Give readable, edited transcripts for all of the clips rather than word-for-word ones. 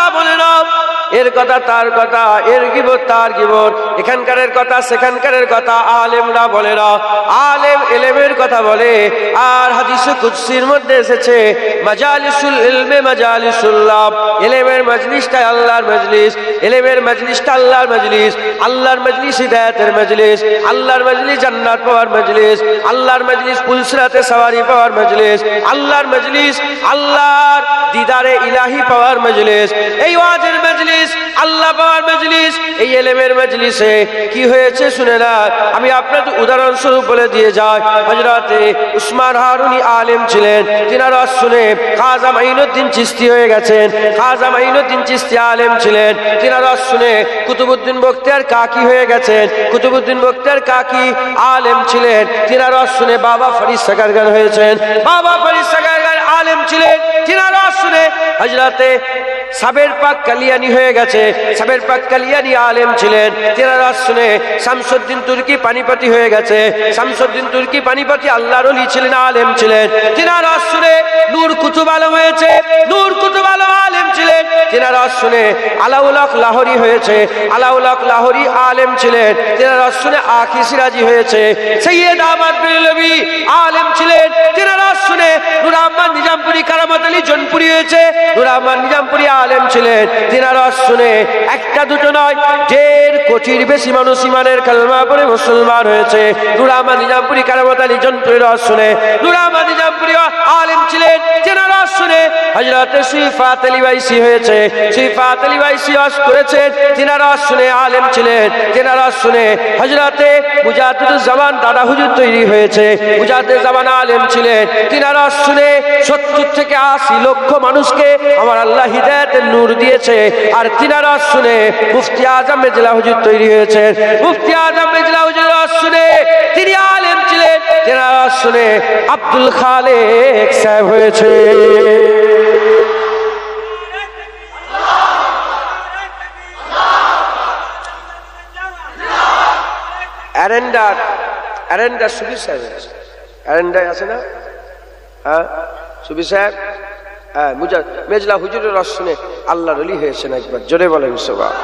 আলেমরা বলে না, এর কথা তার কথা, এর গিবত তার গিবত, এখানকারের কথা সেখানকারের কথা আলেমরা বলে না। আলেম ইলমের কথা বলে। আর হাদিসে কুদসির মধ্যে এসেছে মাজালিসুল ইলমে মাজালিসুল্লাহ, ইলমের মজলিসটা আল্লাহর মজলিস, ইলমের মজলিসটা আল্লাহর মজলিস, আল্লাহর মজলিস হিদায়াতের মজলিস, আল্লাহর মজলিস জান্নাত পাওয়ার মজলিস, আল্লাহর মজলিস পুলসিরাতে সওয়ারি পাওয়ার মজলিস, আল্লাহর মজলিস আল্লাহর দিদারে ইলাহি পাওয়ার মজলিস, এই ওয়াজের মজলিস আল্লাহ পাওয়ার মজলিস। এই ইলমের মজলিসে কি হয়েছে শুনে না, আমি আপনাদের উদাহরণস্বরূপ বলে দিয়ে যাই। হযরতে উসমান হারুনি আলেম ছিলেন, তিনার শুনে খাজা মাইনুদ্দিন চিশতি হয়ে গেছেন। খাজা মাইনুদ্দিন চিশতি আলেম ছিলেন, তিনার শুনে কুতুবউদ্দিন বখতিয়ার কাকি হয়ে গেছেন। কুতুবউদ্দিন বখতিয়ার কাকি আলেম ছিলেন, তিনার শুনে বাবা ফরিদ সাকারগান হয়েছেন। বাবা ফরিদ সাকারগান আলেম ছিলেন, তিনার শুনে হযরতে সাবের পাক কালিয়ানি হয়ে গেছে। সাবের পাক কালিয়ানি আলেম ছিলেন, তিনার শুনে শামসুদ্দিন তুর্কি পানিপতি হয়ে গেছে। শামসুদ্দিন তুর্কি পানিপতি আল্লাহর ওলি ছিলেন, আলেম ছিলেন, তিনার শুনে নূর কুতুব আলম হয়েছে। নূর কুতুব আলম আলেম ছিলেন, তিনার শুনে আলাউল হক লাহোরি হয়েছে। আলাউল হক লাহোরি আলেম ছিলেন, তিনার শুনে আখি সিরাজি হয়েছে। সৈয়দ আহমদ বেরেলভী আলেম ছিলেন, তিনার শুনে নূর আহমদ নিজামপুরি কারামত আলী জনপুরি হয়েছে। নূর আহমদ নিজামপুরি আলেম ছিলেন, তিনার শুনে একটা দুটো নয় 1.5 কোটির বেশি মানুষ ইমানের কালেমা পড়ে মুসলমান হয়েছে। নূর আহমদ নিজামপুরি কারামত আলী জনপুরির শুনে নূর আহমদ নিজামপুরি আলেম ছিলেন, তিনার শুনে হযরতে সিফাত আলী বাইসি হয়েছে। সিফাত আলী বাইসি ওয়াজ করেছেন, তিনার শুনে আলেম ছিলেন, তিনার শুনে হযরতে মুজাদ্দিদুজ জামান দাদা হুজুর তৈরি হয়েছে। মুজাদ্দিদুজ জামান আলেম ছিলেন, তিনার শুনে 70 থেকে 80 লক্ষ মানুষকে আমার আল্লাহ হিদায়াতের নূর দিয়েছে। আর তিনার শুনে মুফতি আজম মেজলা হুজুর তৈরি হয়েছে। মুফতি আজম মেজলা হুজুর শুনে তিনি আলেম ছিলেন, তিনার শুনে আব্দুল খালেক সাহেব হয়েছে। অ্যারেন্ডার সুবি সাহেব অ্যারেন্ডায় আছে না? হ্যাঁ সুবি সাহেব, হ্যাঁ মেজলা হুজুরের রস শুনে আল্লাহর ওলি হয়েছেন। একবার জোরে বলেন সুবহান।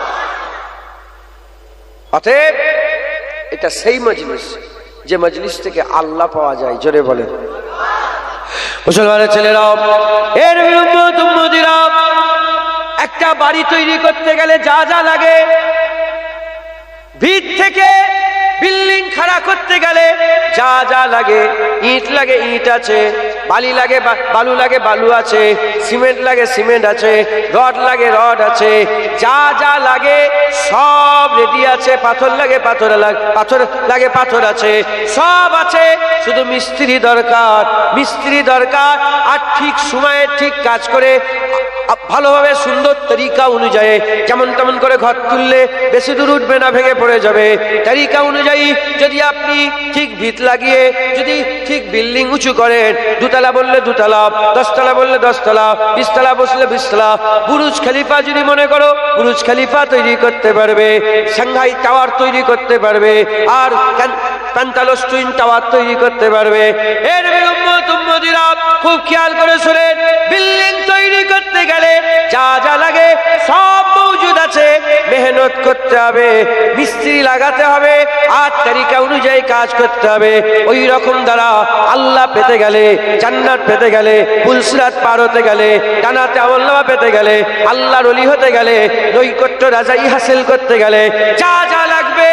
অতএব এটা সেই মজলিস যে মজলিস থেকে আল্লাহ পাওয়া যায়। জোরে বলেন মুসলমানের ছেলেরা, এর উম্মতিরা, একটা বাড়ি তৈরি করতে গেলে যা যা লাগে, ভিত থেকে বিল্ডিং খাড়া করতে গেলে যা যা লাগে, ইট লাগে ইট আছে, বালি লাগে বালু লাগে বালু আছে, সিমেন্ট লাগে সিমেন্ট আছে, রড লাগে রড আছে, যা যা লাগে সব রেডি আছে। পাথর লাগে পাথর লাগে পাথর আছে, সব আছে। শুধু মিস্ত্রি দরকার, মিস্ত্রি দরকার। আর ঠিক সময়ে ঠিক কাজ করে ভালোভাবে সুন্দর তরিকা অনুযায়ী, যেমন তেমন করে ঘর তুললে বেশি দূর উঠবে না, ভেঙে পড়ে যাবে। তরিকা অনুযায়ী যদি আপনি ঠিক ভিত লাগিয়ে যদি ঠিক বিল্ডিং উঁচু করেন, 2 তলা বললে 2 তলা, 10 তলা বললে 10 তলা, 20 তলা বসলে 20 তলা, বুরুজ খলিফা যদি মনে করো বুরুজ খলিফা তৈরি করতে পারবে, সাংহাই টাওয়ার তৈরি করতে পারবে, আর প্যান্টালস টুইন টাওয়ার তৈরি করতে পারবে। এর উম্মতিরা খুব খেয়াল করে শুনেন, বিল্ডিং তৈরি করতে গেলে যা যা লাগে সব মজুদ আছে। মেহনত করতে হবে, মিস্ত্রি লাগাতে হবে, আর তরিকা অনুযায়ী কাজ করতে হবে। ওই রকম দ্বারা আল্লাহ পেতে গেলে, জান্নাত পেতে গেলে, পুলসিরাত পার হতে গেলে, জান্নাতে আমলনামা পেতে গেলে, আল্লাহর ওলি হতে গেলে, নৈকট্য রাজাই হাসিল করতে গেলে যা যা লাগবে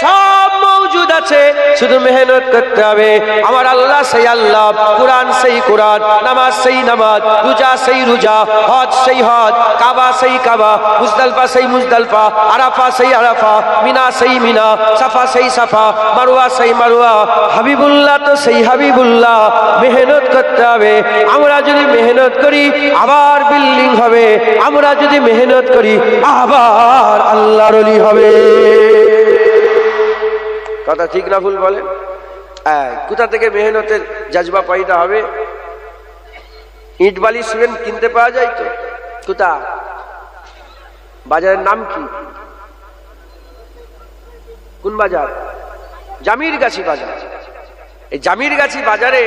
সব মজুদ আছে। শুধু মেহনত করতে হবে। আমার আল্লাহ সেই আল্লাহ, কুরআন সেই কুরআন, নামাজ সেই নামাজ, রোজা সেই রোজা, হজ সেই হজ, কাবা সেই কাবা, মুজদালিফা সেই মুজদালিফা, আরাফা সেই আরাফা, মিনা সেই মিনা, সাফা সেই সাফা, মারওয়া সেই মারওয়া। হাবিবুল্লাহ তো সেই হাবিবুল্লাহ। মেহনত করতে হবে। আমরা যদি মেহনত করি আবার বিল্ডিং হবে, আমরা যদি মেহনত করি আবার আল্লাহর ওলি হবে। কথা ঠিক না ভুল বলেন? কোথা থেকে মেহনতের জজবা পয়দা হবে? ইট বালি সিমেন্ট কিনতে পাওয়া যায় তো? কোথা? বাজারের নাম কি? কোন বাজার? জামিরগাছি বাজার। এই জামিরগাছি বাজারে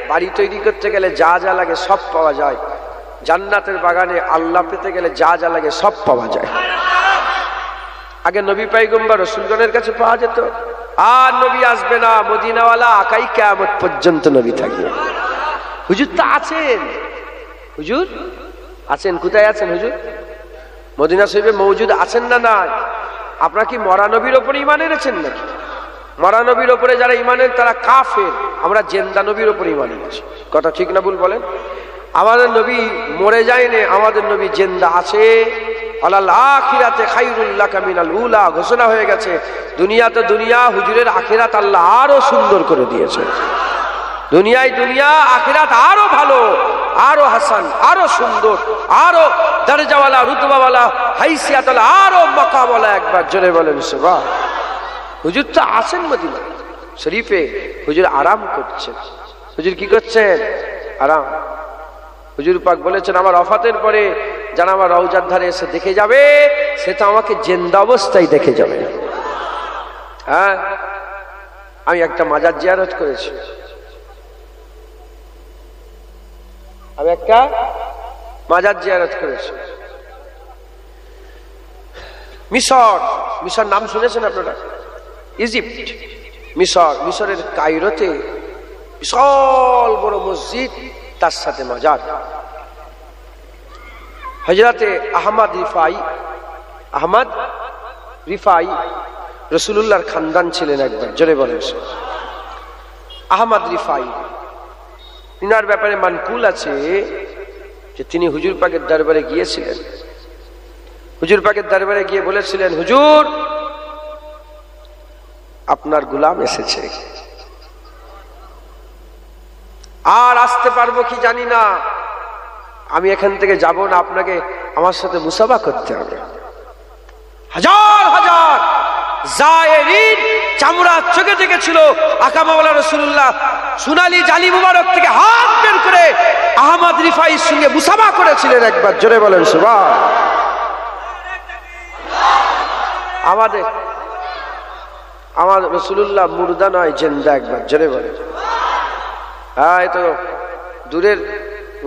বাড়ি তৈরি করতে গেলে যা যা লাগে সব পাওয়া যায়। জান্নাতের বাগানে আল্লাহ পেতে গেলে যা যা লাগে সব পাওয়া যায়। আগে নবী পয়গম্বর রাসূলগণের কাছে পাওয়া যেত, আর নবী আসবে না, মদিনাওয়ালা আকাই কিয়ামত পর্যন্ত নবী থাকবে। হুজুর তো আছেন, হুজুর আছেন, কোথায় আছেন হুজুর? মদিনা শরীফে মওজুদ আছেন না? না। আপনারা কি মরা নবীর ওপরে ঈমান এনেছেন নাকি? মরা নবীর ওপরে যারা ঈমান আনেন তারা কাফের, আমরা জিন্দা নবীর ওপরে ঈমান এনেছি। কথা ঠিক না ভুল বলেন? আমাদের নবী মরে যায়নি, আমাদের নবী জিন্দা আছে। আলাল আখিরাতে খায়রুল লাকা মিনাল উলা ঘোষণা হয়ে গেছে। দুনিয়াতে দুনিয়া, হুজুরের আখিরাত আল্লাহ আরো সুন্দর করে দিয়েছে। দুনিয়ায় দুনিয়া, আখিরাত আরো ভালো, আরো হাসান, আরো সুন্দর, আরো দরজাওয়ালা, রুতবাওয়ালা, হাইসিয়াতওয়ালা, আরো মাকামওয়ালা। একবার জোরে বলেন সুবহান। হুজুর তো আছেন মদিনা শরীফে, হুজুর আরাম করছেন। হুজুর কি করছেন? আরাম। হুজুর পাক বলেছেন, আমার ওফাতের পরে যারা আমার রওজার ধারে এসে দেখে যাবে, সে তো আমাকে জিন্দা অবস্থায় দেখে যাবে। হ্যাঁ, আমি একটা মাজার জিয়ারত করেছি, আমি একটা মাজার জিয়ারত করেছি মিশর। মিশর নাম শুনেছেন আপনারা? ইজিপ্ট, মিশর। মিশরের কায়রোতে বিশাল বড় মসজিদ, তার সাথে মাজার। হযরতে আহমদ রিফাই রাসূলুল্লাহর খানদান ছিলেন। একবার জোরে বলেন আহমদ রিফাই। ইনার ব্যাপারে মানকুল আছে যে তিনি হুজুর পাকের দরবারে গিয়েছিলেন। হুজুর পাকের দরবারে গিয়ে বলেছিলেন, হুজুর আপনার গোলাম এসেছে, আর আসতে পারবো কি জানি না, আমি এখান থেকে যাব না, আপনাকে আমার সাথে মুসাফা করতে হবে। হাজার হাজার জায়েরিন চামড়া চোখে দেখেছিল। আকা মাওলানা রাসূলুল্লাহ সোনালী জালি মুবারক থেকে হাত বের করে আহমদ রিফাইর সঙ্গে মুসাফা করেছিলেন। একবার জোরে বলেন সুবহান। আমাদের রাসূলুল্লাহ মুর্দা নয়, জিন্দা। একবার জোরে বলেন। হ্যাঁ, তো দূরের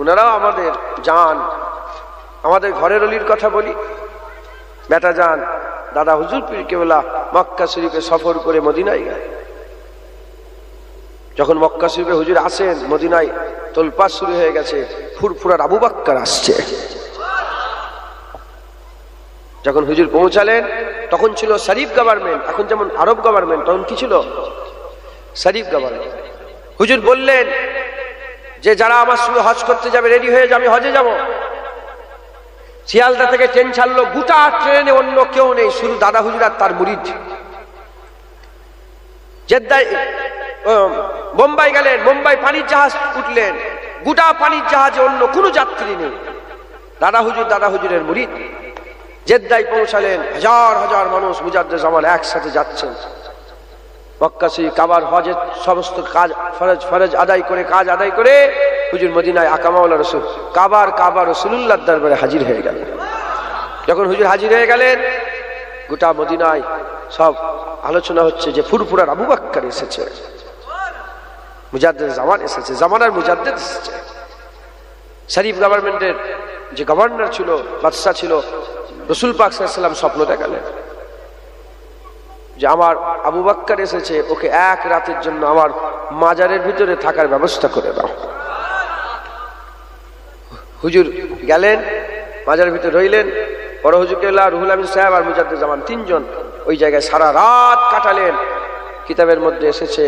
ওনারাও আমাদের জান। আমাদের ঘরের অলির কথা বলি, বেটা জান দাদা হুজুর পীর কেবলা মক্কা শরীফে সফর করে মদিনায় গেলেন। যখন মক্কা শরীফে হুজুর আসেন, মদিনায় তোলপাড় শুরু হয়ে গেছে, ফুরফুরার আবু বকর আসছে। যখন হুজুর পৌঁছালেন, তখন ছিল শরীফ গভর্নমেন্ট, এখন যেমন আরব গভর্নমেন্ট, তখন কি ছিল? শরীফ গভর্নমেন্ট। হুজুর বললেন যে যারা আমার সঙ্গে হজ করতে যাবে রেডি হয়ে যাবে, হজে যাব। শিয়ালদা থেকে ট্রেন ছাড়লো, গোটা ট্রেনে অন্য কেউ নেই, শুধু দাদা হুজুর আর তার মুরিদ। জেদ্দায় বোম্বাই গেলেন, বোম্বাই পানির জাহাজ উঠলেন, গোটা পানির জাহাজে অন্য কোনো যাত্রী নেই, দাদা হুজুরের মুরিদ। জেদ্দায় পৌঁছালেন, হাজার হাজার মানুষ মুজাদ্দেদ জামান একসাথে যাচ্ছেন মক্কা শরীফ কাবার হজের সমস্ত কাজ ফরজ আদায় করে, কাজ আদায় করে হুজুর মদিনায় আকা মাওলানা রাসূল কাবা রাসূলুল্লাহর দরবারে হাজির হয়ে গেলেন। যখন হুজুর হাজির হয়ে গেলেন, গোটা মদিনায় সব আলোচনা হচ্ছে যে ফুরফুরার আবু বকর এসেছে, মুজাদ্দেদ জামান এসেছে, জামানার মুজাদ্দেদ এসেছে। শরীফ গভর্নমেন্টের যে গভর্নর ছিল, বাদশা ছিল, রাসূল পাক সাল্লাল্লাহু আলাইহি ওয়াসাল্লাম স্বপ্ন দেখালেন যে আমার আবু বকর এসেছে, ওকে এক রাতের জন্য আমার মাজারের ভিতরে থাকার ব্যবস্থা করে দাও। হুজুর গেলেন, মাজারের ভিতরে রইলেন। বড় হুজুর কেবলা রুহুল আমিন সাহেব আর মুজাদ্দেদ জামান তিনজন ওই জায়গায় সারা রাত কাটালেন। কিতাবের মধ্যে এসেছে,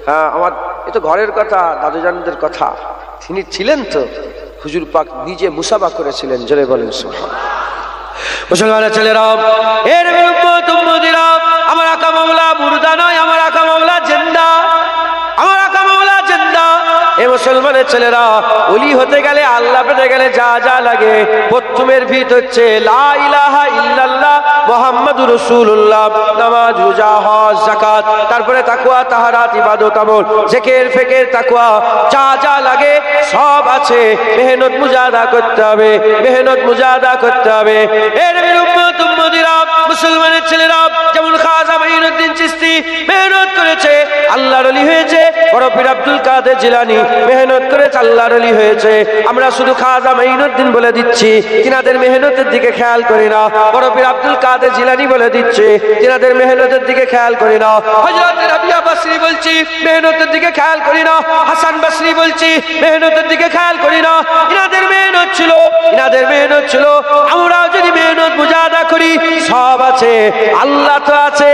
হ্যাঁ আমার এ তো ঘরের কথা, দাদুজানদের কথা, তিনি ছিলেন তো। হুজুর পাক নিজে মুসাফা করেছিলেন। জোরে বলেন সুবহানাল্লাহ। মুসলমানের ছেলেরা, এর উম্মতিরা, আমার আকা মাওলা মুর্দা নয়, আমার আকা মাওলা জিন্দা, আমার আকা মাওলা জিন্দা। এ মুসলমানের ছেলেরা, ওলি হতে গেলে, আল্লাহ পেতে গেলে যা যা লাগে, প্রথমের ভিত হচ্ছে লা ইলাহা ইল্লাল্লাহ মুহাম্মাদুর রাসূলুল্লাহ, নামাজ, রোজা, হজ, যাকাত, তারপরে তাকওয়া, তাহারাত, ইবাদত, আমল, জিকির, ফিকির, তাকওয়া, যা যা লাগে সব আছে। মেহনত মুজাহাদা করতে হবে, মেহনত মুজাহাদা করতে হবে। এর উম্মতিরা, মুসলমানের ছেলেরা যেমন খাজা মাইনুদ্দিন চিশতি মেহনত করেছে আল্লাহর ওলি হয়েছে, বড় পীর আব্দুল কাদের জিলানী মেহনত করেছে আল্লাহর ওলি হয়েছে। আমরা শুধু খাজা মাইনুদ্দিন বলে দিচ্ছি, তিনাদের মেহনতের দিকে খেয়াল করি না। বড় পীর আব্দুল কাদের জিলানী বলে দিচ্ছে, তিনাদের মেহনতের দিকে খেয়াল করি না। হযরত রাবিয়া বসরি বলছি, মেহনতের দিকে খেয়াল করি না। হাসান বসরি বলছি, মেহনতের দিকে খেয়াল করি না। ইনাদের মেহনত ছিল, ইনাদের মেহনত ছিল। আমরাও যদি মেহনত মুজাহাদা করি, সব আছে, আল্লাহ তো আছে,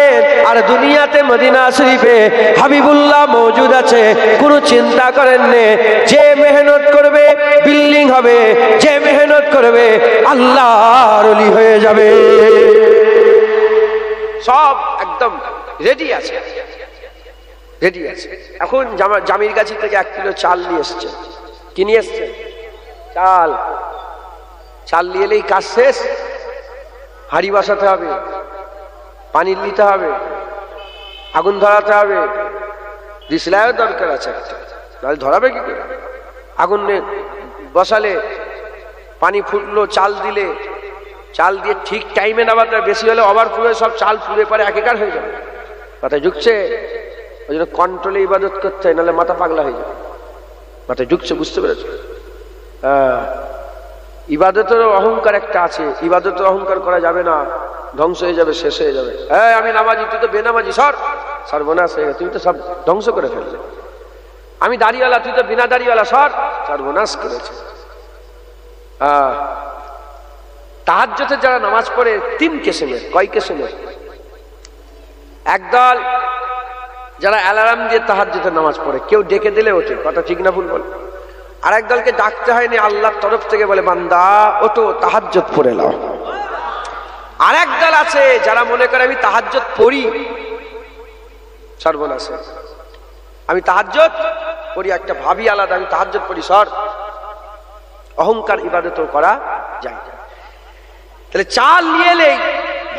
আর দুনিয়াতে মদিনা শরীফে হাবিবুল্লাহ মওজুদ আছে। কোনো চিন্তা করেন না, যে মেহনত করবে বিল্ডিং হবে, যে মেহনত করবে আল্লাহর ওলি হয়ে যাবে। সব একদম রেডি আছে, রেডি আছে। এখন জামির গাছি থেকে 1 কিলো চাল নিয়ে এসছে। কি নিয়ে এসছে? চাল। চাল নিয়ে এলেই কাজ শেষ। হাঁড়ি বসাতে হবে, পানি নিতে হবে, আগুন ধরাতে হবে, দিশলাইও দরকার আছে, তাহলে ধরাবে কি করে? আগুন বসালে, পানি ফুটলো, চাল দিলে, চাল দিয়ে ঠিক টাইমে নামাতে, বেশি হলে ওভারফ্লো সব চাল পুড়ে পারে একাকার হয়ে যাবে। মাথায় ঢুকছে? ওই জন্য কন্ট্রোলে ইবাদত করতে হয়, নাহলে মাথা পাগলা হয়ে যাবে। মাথায় ঢুকছে, বুঝতে পেরেছো? ইবাদতের অহংকার একটা আছে, ইবাদতের অহংকার করা যাবে না, ধ্বংস হয়ে যাবে, শেষ হয়ে যাবে। হ্যাঁ আমি নামাজি, তুই তো বেনামাজি, সর্বনাশ হয়ে গেছে, তুই তো সব ধ্বংস করে ফেললে। আমি দাড়িওয়ালা, তুই তো বিনা দাড়িওয়ালা, সর্বনাশ করেছে। তাহাজ্জুদে যারা নামাজ পড়ে 3 কিসমের। কয় কিসমের? একদল যারা অ্যালার্ম দিয়ে তাহাজ্জুদে নামাজ পড়ে, কেউ ডেকে দিলে ওঠে, কথা ঠিক না ভুল বল। আর একদলকে ডাকতে হয়নি, আল্লাহর তরফ থেকে বলে বান্দা ওঠো তাহাজ্জুদ পড়ে নাও। আর একদল আছে যারা মনে করে আমি তাহাজ্জুদ পড়ি, সর্বনাশ, আমি তাহাজ্জুদ পড়ি, একটা ভাবি আলাদা, আমি তাহাজ্জুদ পড়ি, অহংকার ইবাদতও করা যায়। তাহলে চাল নিয়ে এলেই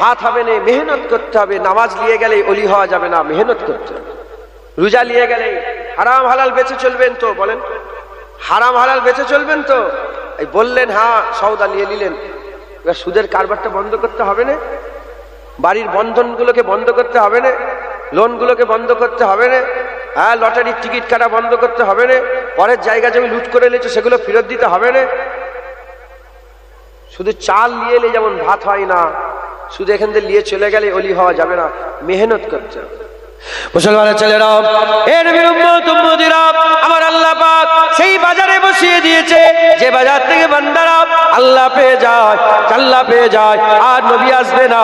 ভাত হবে না, মেহনত করতে হবে। নামাজ নিয়ে গেলেই অলি হওয়া যাবে না, মেহনত করতে হবে। রোজা নিয়ে গেলেই হারাম হালাল বেঁচে চলবেন তো? বলেন, হারাম হালাল বেঁচে চলবেন তো? এই বললেন হ্যাঁ, সওদা নিয়ে নিলেন, এবার সুদের কারবারটা বন্ধ করতে হবে না? বাড়ির বন্ধনগুলোকে বন্ধ করতে হবে না? লোনগুলোকে বন্ধ করতে হবে না? হ্যাঁ, লটারির টিকিট কাটা বন্ধ করতে হবে না? পরের জায়গা জমি লুট করে নিয়েছো, সেগুলো ফেরত দিতে হবে না? শুধু চাল নিয়ে এলে যেমন ভাত হয় না, শুধু এখান থেকে নিয়ে চলে গেলে অলি হওয়া যাবে না, মেহনত করতে হবে। মুসলমানের ছেলেরা, এর নবীর উম্মত উম্মতিরা, আমার আল্লাহ পাক সেই বাজারে বসিয়ে দিয়েছে যে বাজার থেকে বান্দারা আল্লাহ পেয়ে যায়, আল্লাহ পেয়ে যায়। আর নবী আসবে না,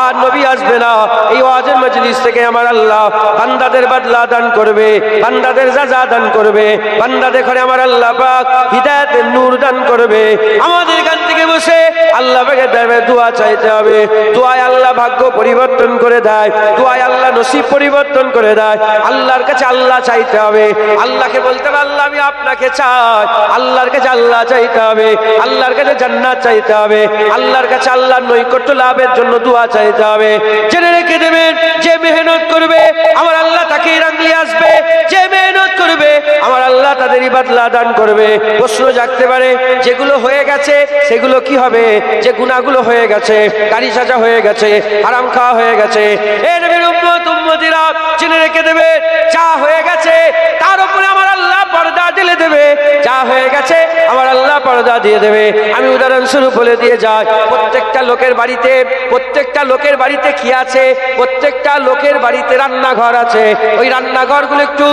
আর নবী আসবে না। এই ওয়াজের মজলিস থেকে আমার আল্লাহ বান্দাদের বদলা দান করবে, বান্দাদের সাজা দান করবে, বান্দাদের ঘরে আমার আল্লাহ পাক হিদায়াতের নূর দান করবে। আমাদের এখান থেকে বসে আল্লাহ পাকে দেবে দোয়া চাইতে হবে। দোয়ায় আল্লাহ ভাগ্য পরিবর্তন করে দেয়, দোয়ায় আল্লাহ নসিব পরিবর্তন করে দেয়। আল্লাহর কাছে আল্লাহ চাইতে হবে, আল্লাহকে বলতে হবে আল্লাহ আমি আপনাকে চাই। আল্লাহর কাছে আল্লাহ চাইতে হবে, আল্লাহর কাছে জান্নাত চাইতে হবে, আল্লাহর কাছে আল্লাহর নৈকট্য লাভের জন্য দোয়া চাইতে হবে। জেনে রেখে দেবেন, যে মেহনত করবে আমার আল্লাহ তাকে রাঙ্গলি আসবে, যে মেহনত করবে আমার আল্লাহ তাদেরই বদলা দান করবে। প্রশ্ন জাগতে পারে, যেগুলো হয়ে গেছে সেগুলো কি হবে? যে গুনাহগুলো হয়ে গেছে, গাড়ি সাজা হয়ে গেছে, হারাম খাওয়া হয়ে গেছে, এ নবীর উম্মত উম্মতিরা জেনে রেখে দেবে, যা হয়ে গেছে তার উপরে আমার আল্লাহ পর্দা ঢেলে দেবে। যা হয়ে গেছে আমার আল্লাহ পর্দা দিয়ে দেবে। আমি উদাহরণস্বরূপ বলে দিয়ে যাই, প্রত্যেকটা লোকের বাড়িতে, প্রত্যেকটা লোকের বাড়িতে কি আছে? প্রত্যেকটা লোকের বাড়িতে রান্নাঘর আছে। ওই রান্নাঘরগুলো একটু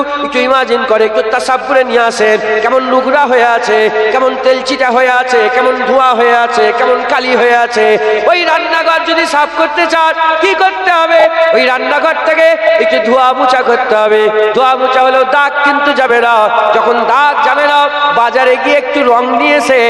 ইমাজিন করে, একটু তাসাব্বুরে নিয়ে আসেন, কেমন নোংরা হয়ে আছে, কেমন তেলচিটা হয়ে আছে, কেমন ধোঁয়া হয়ে আছে, কেমন কালি হয়ে আছে। ওই রান্নাঘর যদি সাফ করতে চান কি করতে হবে? ওই রান্নাঘর থেকে একটু ধোয়া মোছা করতে হবে। ধোয়া মোছা হলেও দাগ কিন্তু যাবে না। যখন দাগ যাবে না, বাজারে গিয়ে একটু রং নিয়ে এসে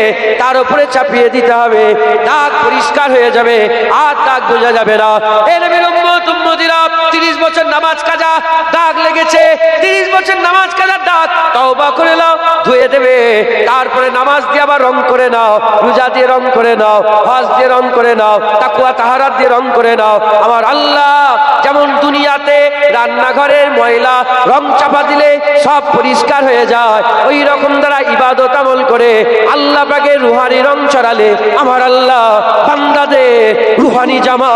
তার উপরে চাপিয়ে দিতে হবে, দাগ পরিষ্কার হয়ে যাবে, আর দাগ বোঝা যাবে না। এই নবীর উম্মত উম্মতিরা 30 বছর নামাজ কাজা, দাগ লেগেছে, 30 বছর নামাজ কাজার দাগ তওবা করে নাও, ধুয়ে দেবে। তারপরে নামাজ দিয়ে আবার রং করে নাও, রোজা দিয়ে রং করে নাও, হজ দিয়ে রং করে নাও, তাকওয়া তাহারাত দিয়ে রং করে নাও। আমার আল্লাহ যেমন দুনিয়াতে রান্নাঘরের ময়লা রং চাপা দিলে সব পরিষ্কার হয়ে যায়, ওই রকম দ্বারা ইবাদত আমল করে আল্লাহ পাকের রুহানি রং ছড়ালে আমার আল্লাহ বান্দাদের রুহানি জামা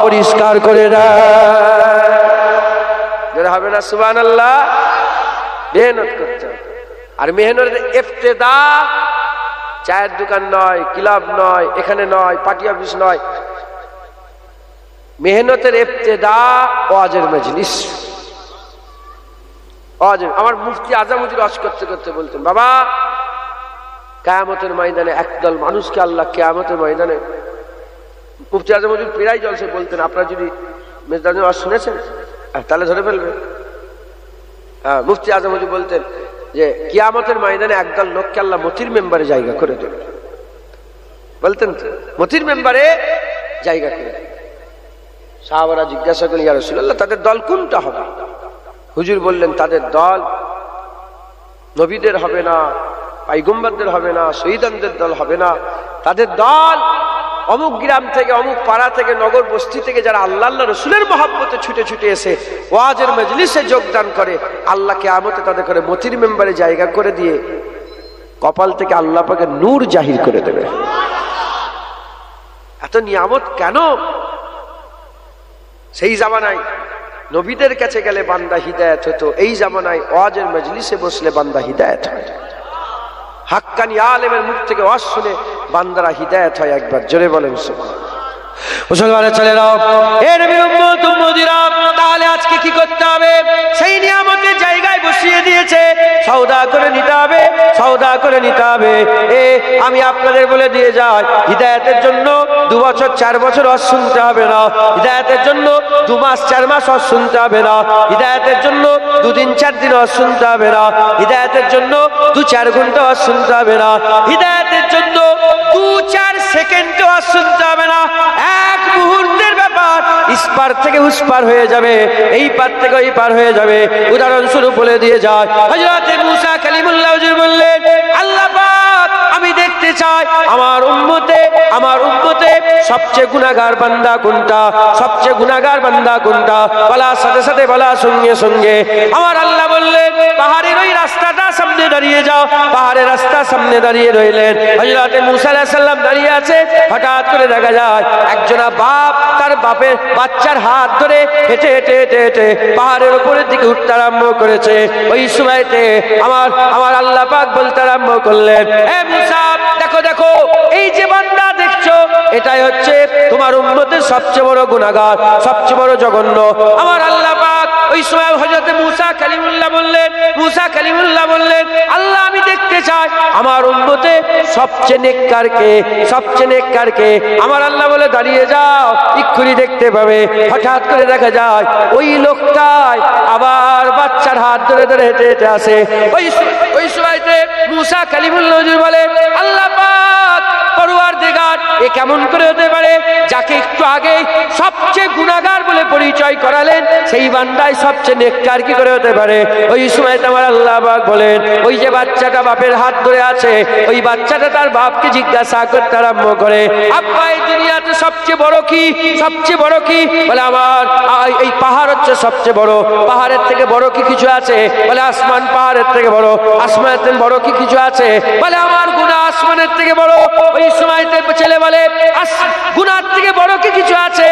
পরিষ্কার করে দেয়। হবে না সুবহানাল্লাহ? মেহনত করতে হবে। আর মেহনতের ইফতেদা চায়ের দোকান নয়, ক্লাব নয়, এখানে নয়, পার্টি অফিস নয়। মেহনতের ইফতেদা ওয়াজের মজলিস। আমার মুফতি আজম হুজুর ওয়াজ করতে করতে বলতেন, বাবা কিয়ামতের ময়দানে একদল মানুষকে আল্লাহ কিয়ামতের ময়দানে, মুফতি আজম হুজুর প্রায় জলসে বলতেন, আপনারা যদি মেজদানের ওয়াজ শুনেছেন তাহলে ধরে ফেলবে। হ্যাঁ, মুফতি আজম হুজুর বলতেন যে কিয়ামতের ময়দানে একদল লোককে আল্লাহ মতির মেম্বারে জায়গা করে দেবে। বলতেন তো, মতির মেম্বারে জায়গা করে দেবে। সাহাবারা জিজ্ঞাসা করেন, ইয়া রাসূলুল্লাহ তাদের দল কোনটা হবে? হুজুর বললেন, তাদের দল নবীদের হবে না, পয়গম্বরদের হবে না, শহীদদের দল হবে না। তাদের দল অমুক গ্রাম থেকে, অমুক পাড়া থেকে, নগর বস্তি থেকে যারা আল্লাহ আল্লাহ রসুলের মহব্বতে ছুটে ছুটে এসে ওয়াজের মজলিসে যোগদান করে, আল্লাহ কিয়ামতে তাদের করে মতির মেম্বারে জায়গা করে দিয়ে কপাল থেকে আল্লাহ পাকে নূর জাহির করে দেবে। এত নিয়ামত কেন? সেই জামানায় নবীদের কাছে গেলে বান্দা হিদায়াত হতো, এই জামানায় ওয়াজের মজলিসে বসলে বান্দা হিদায়াত হয়। হাক্কানি আলেমের মুখ থেকে ওয়াজ শুনে বান্দারা হিদায়াত হয়। একবার জোরে বলেন সুবহানাল্লাহ। মুসলমানের ছেলেরাও, এ নবীর উম্মত উম্মতিরা, তাহলে আজকে কি করতে হবে? সেই নিয়ামতের জায়গায় বসিয়ে দিয়েছে, সওদা করে নিতে হবে, সওদা করে নিতে হবে। আমি আপনাদের বলে দিয়ে যাই, হিদায়াতের জন্য 2 বছর 4 বছর ওয়াজ শুনতে হবে না, হিদায়াতের জন্য 2 মাস 4 মাস ওয়াজ শুনতে হবে না, হিদায়াতের জন্য 2 দিন 4 দিন ওয়াজ শুনতে হবে না, হিদায়াতের জন্য 2-4 ঘন্টা ওয়াজ শুনতে হবে না, হিদায়াতের জন্য 2-4 সেকেন্ড ওয়াজ শুনতে হবে না। এক মুহূর্তের ব্যাপার, ইসপার থেকে উসপার হয়ে যাবে, এই পার থেকে ওই পার হয়ে যাবে। উদাহরণস্বরূপ বলে দিয়ে যায়, হযরত মুসা কালিমুল্লাহ হুজুর বললেন, আল্লাহ পাক আমি দেখতে চাই আমার উম্মতে সবচেয়ে গুনাহগার বান্দা কোনটা, সবচেয়ে গুনাহগার বান্দা কোনটা। বলার সাথে সাথে, বলার সঙ্গে সঙ্গে আমার আল্লাহ বললেন, পাহাড়ের ওই রাস্তাটা সামনে দাঁড়িয়ে যাও। পাহাড়ের রাস্তা সামনে দাঁড়িয়ে রইলেন, হযরত মুসা আলাইহিস সালাম দাঁড়িয়ে আছে। হঠাৎ করে দেখা যায় একজনা বাপ তার বাপের বাচ্চার হাত ধরে হেঁটে হেঁটে হেঁটে হেঁটে পাহাড়ের উপরের দিকে উঠতে আরম্ভ করেছে। ওই সময়তে আমার আল্লাহ পাক বলতে আরম্ভ করলেন, হে মুসা, দেখো দেখো, এই যে বান্দা দেখছো, এটাই হচ্ছে তোমার উম্মতের সবচেয়ে বড় গুনাহগার, সবচেয়ে বড় জঘন্য। আমার আল্লাহ পাক ওই সময় হযরত মুসা কালিমুল্লাহ বললেন, আল্লাহ আমি দেখতে চাই আমার উম্মতে সবচেয়ে নেককার কে, সবচেয়ে নেককার কে। আমার আল্লাহ বলে, দাঁড়িয়ে যাও, এক্ষুনি দেখতে পাবে। হঠাৎ করে দেখা যায় ওই লোকটাই আবার বাচ্চার হাত ধরে ধরে হেঁটে হেঁটে আসে। ওই সময়তে মুসা কালিমুল্লাহ হুজুর বলে, আল্লাহ পাক পরওয়ারদিগার, এ কেমন করে হতে পারে যাকে একটু আগে সবচেয়ে গুনাহগার বলে পরিচয় করালেন, সেই বান্দাই সবচেয়ে নেককার কি করে হতে পারে? ওই সময় আমার আল্লাহ পাক বলেন, ওই যে বাচ্চাটা বাপের হাত ধরে আছে, ওই বাচ্চাটা তার বাপকে জিজ্ঞাসা করতে আরম্ভ করে, আব্বা এই দুনিয়াতে সবচেয়ে বড় কি, সবচেয়ে বড় কি? বলে, আমার এই পাহাড় হচ্ছে সবচেয়ে বড়। পাহাড়ের থেকে বড় কি কিছু আছে? বলে, আসমান পাহাড়ের থেকে বড়। আসমানের থেকে বড় কি কিছু আছে? বলে, আমার গুনাহ আসমানের থেকে বড়। ওই সময়তে ছেলে বলে, গুনার থেকে বড় কি কিছু আছে?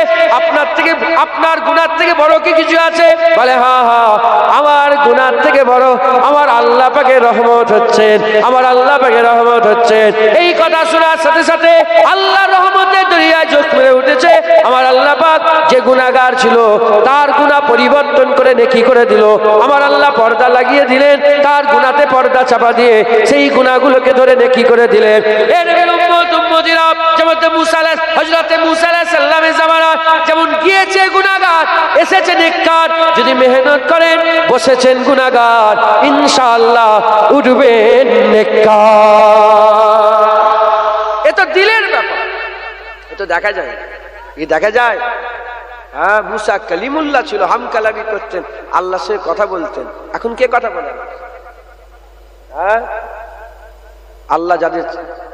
আপনার গুনার থেকে বড় কি কিছু আছে? বলে, হ্যাঁ হ্যাঁ, আমার গুনার থেকে বড় আমার আল্লাহ পাকের রহমত হচ্ছেন, আমার আল্লাহ পাকের রহমত হচ্ছেন। এই কথা শোনার সাথে সাথে আল্লাহর রহমতের দরিয়ায় চোখ মেরে উঠেছে। আমার আল্লাহ পাক যে গুনাহগার ছিল তার গুনাহ পরিবর্তন করে নেকি করে দিল। আমার আল্লাহ পর্দা লাগিয়ে দিলেন, তার গুনাহতে পর্দা চাপা দিয়ে সেই গুনাহগুলোকে ধরে নেকি করে দিলেন। এর উম্মত উম্মতিরা, যেমন হযরত মুসা আলাইহিস সালামের জামানায় যেমন গিয়েছে গুনাহগার, এসেছে নেককার। যদি মেহনত করেন, বসেছেন গুনাহগার, ইনশাআল্লাহ উঠবেন নেককার। এ তো দিলের ব্যাপার, এ তো দেখা যায়, দেখা যায়। হ্যাঁ, মুসা কালিমুল্লাহ ছিল, হাম কালামি করতেন, আল্লাহর সাথে কথা বলতেন। এখন কে কথা বলে? হ্যাঁ, আল্লাহ যাদের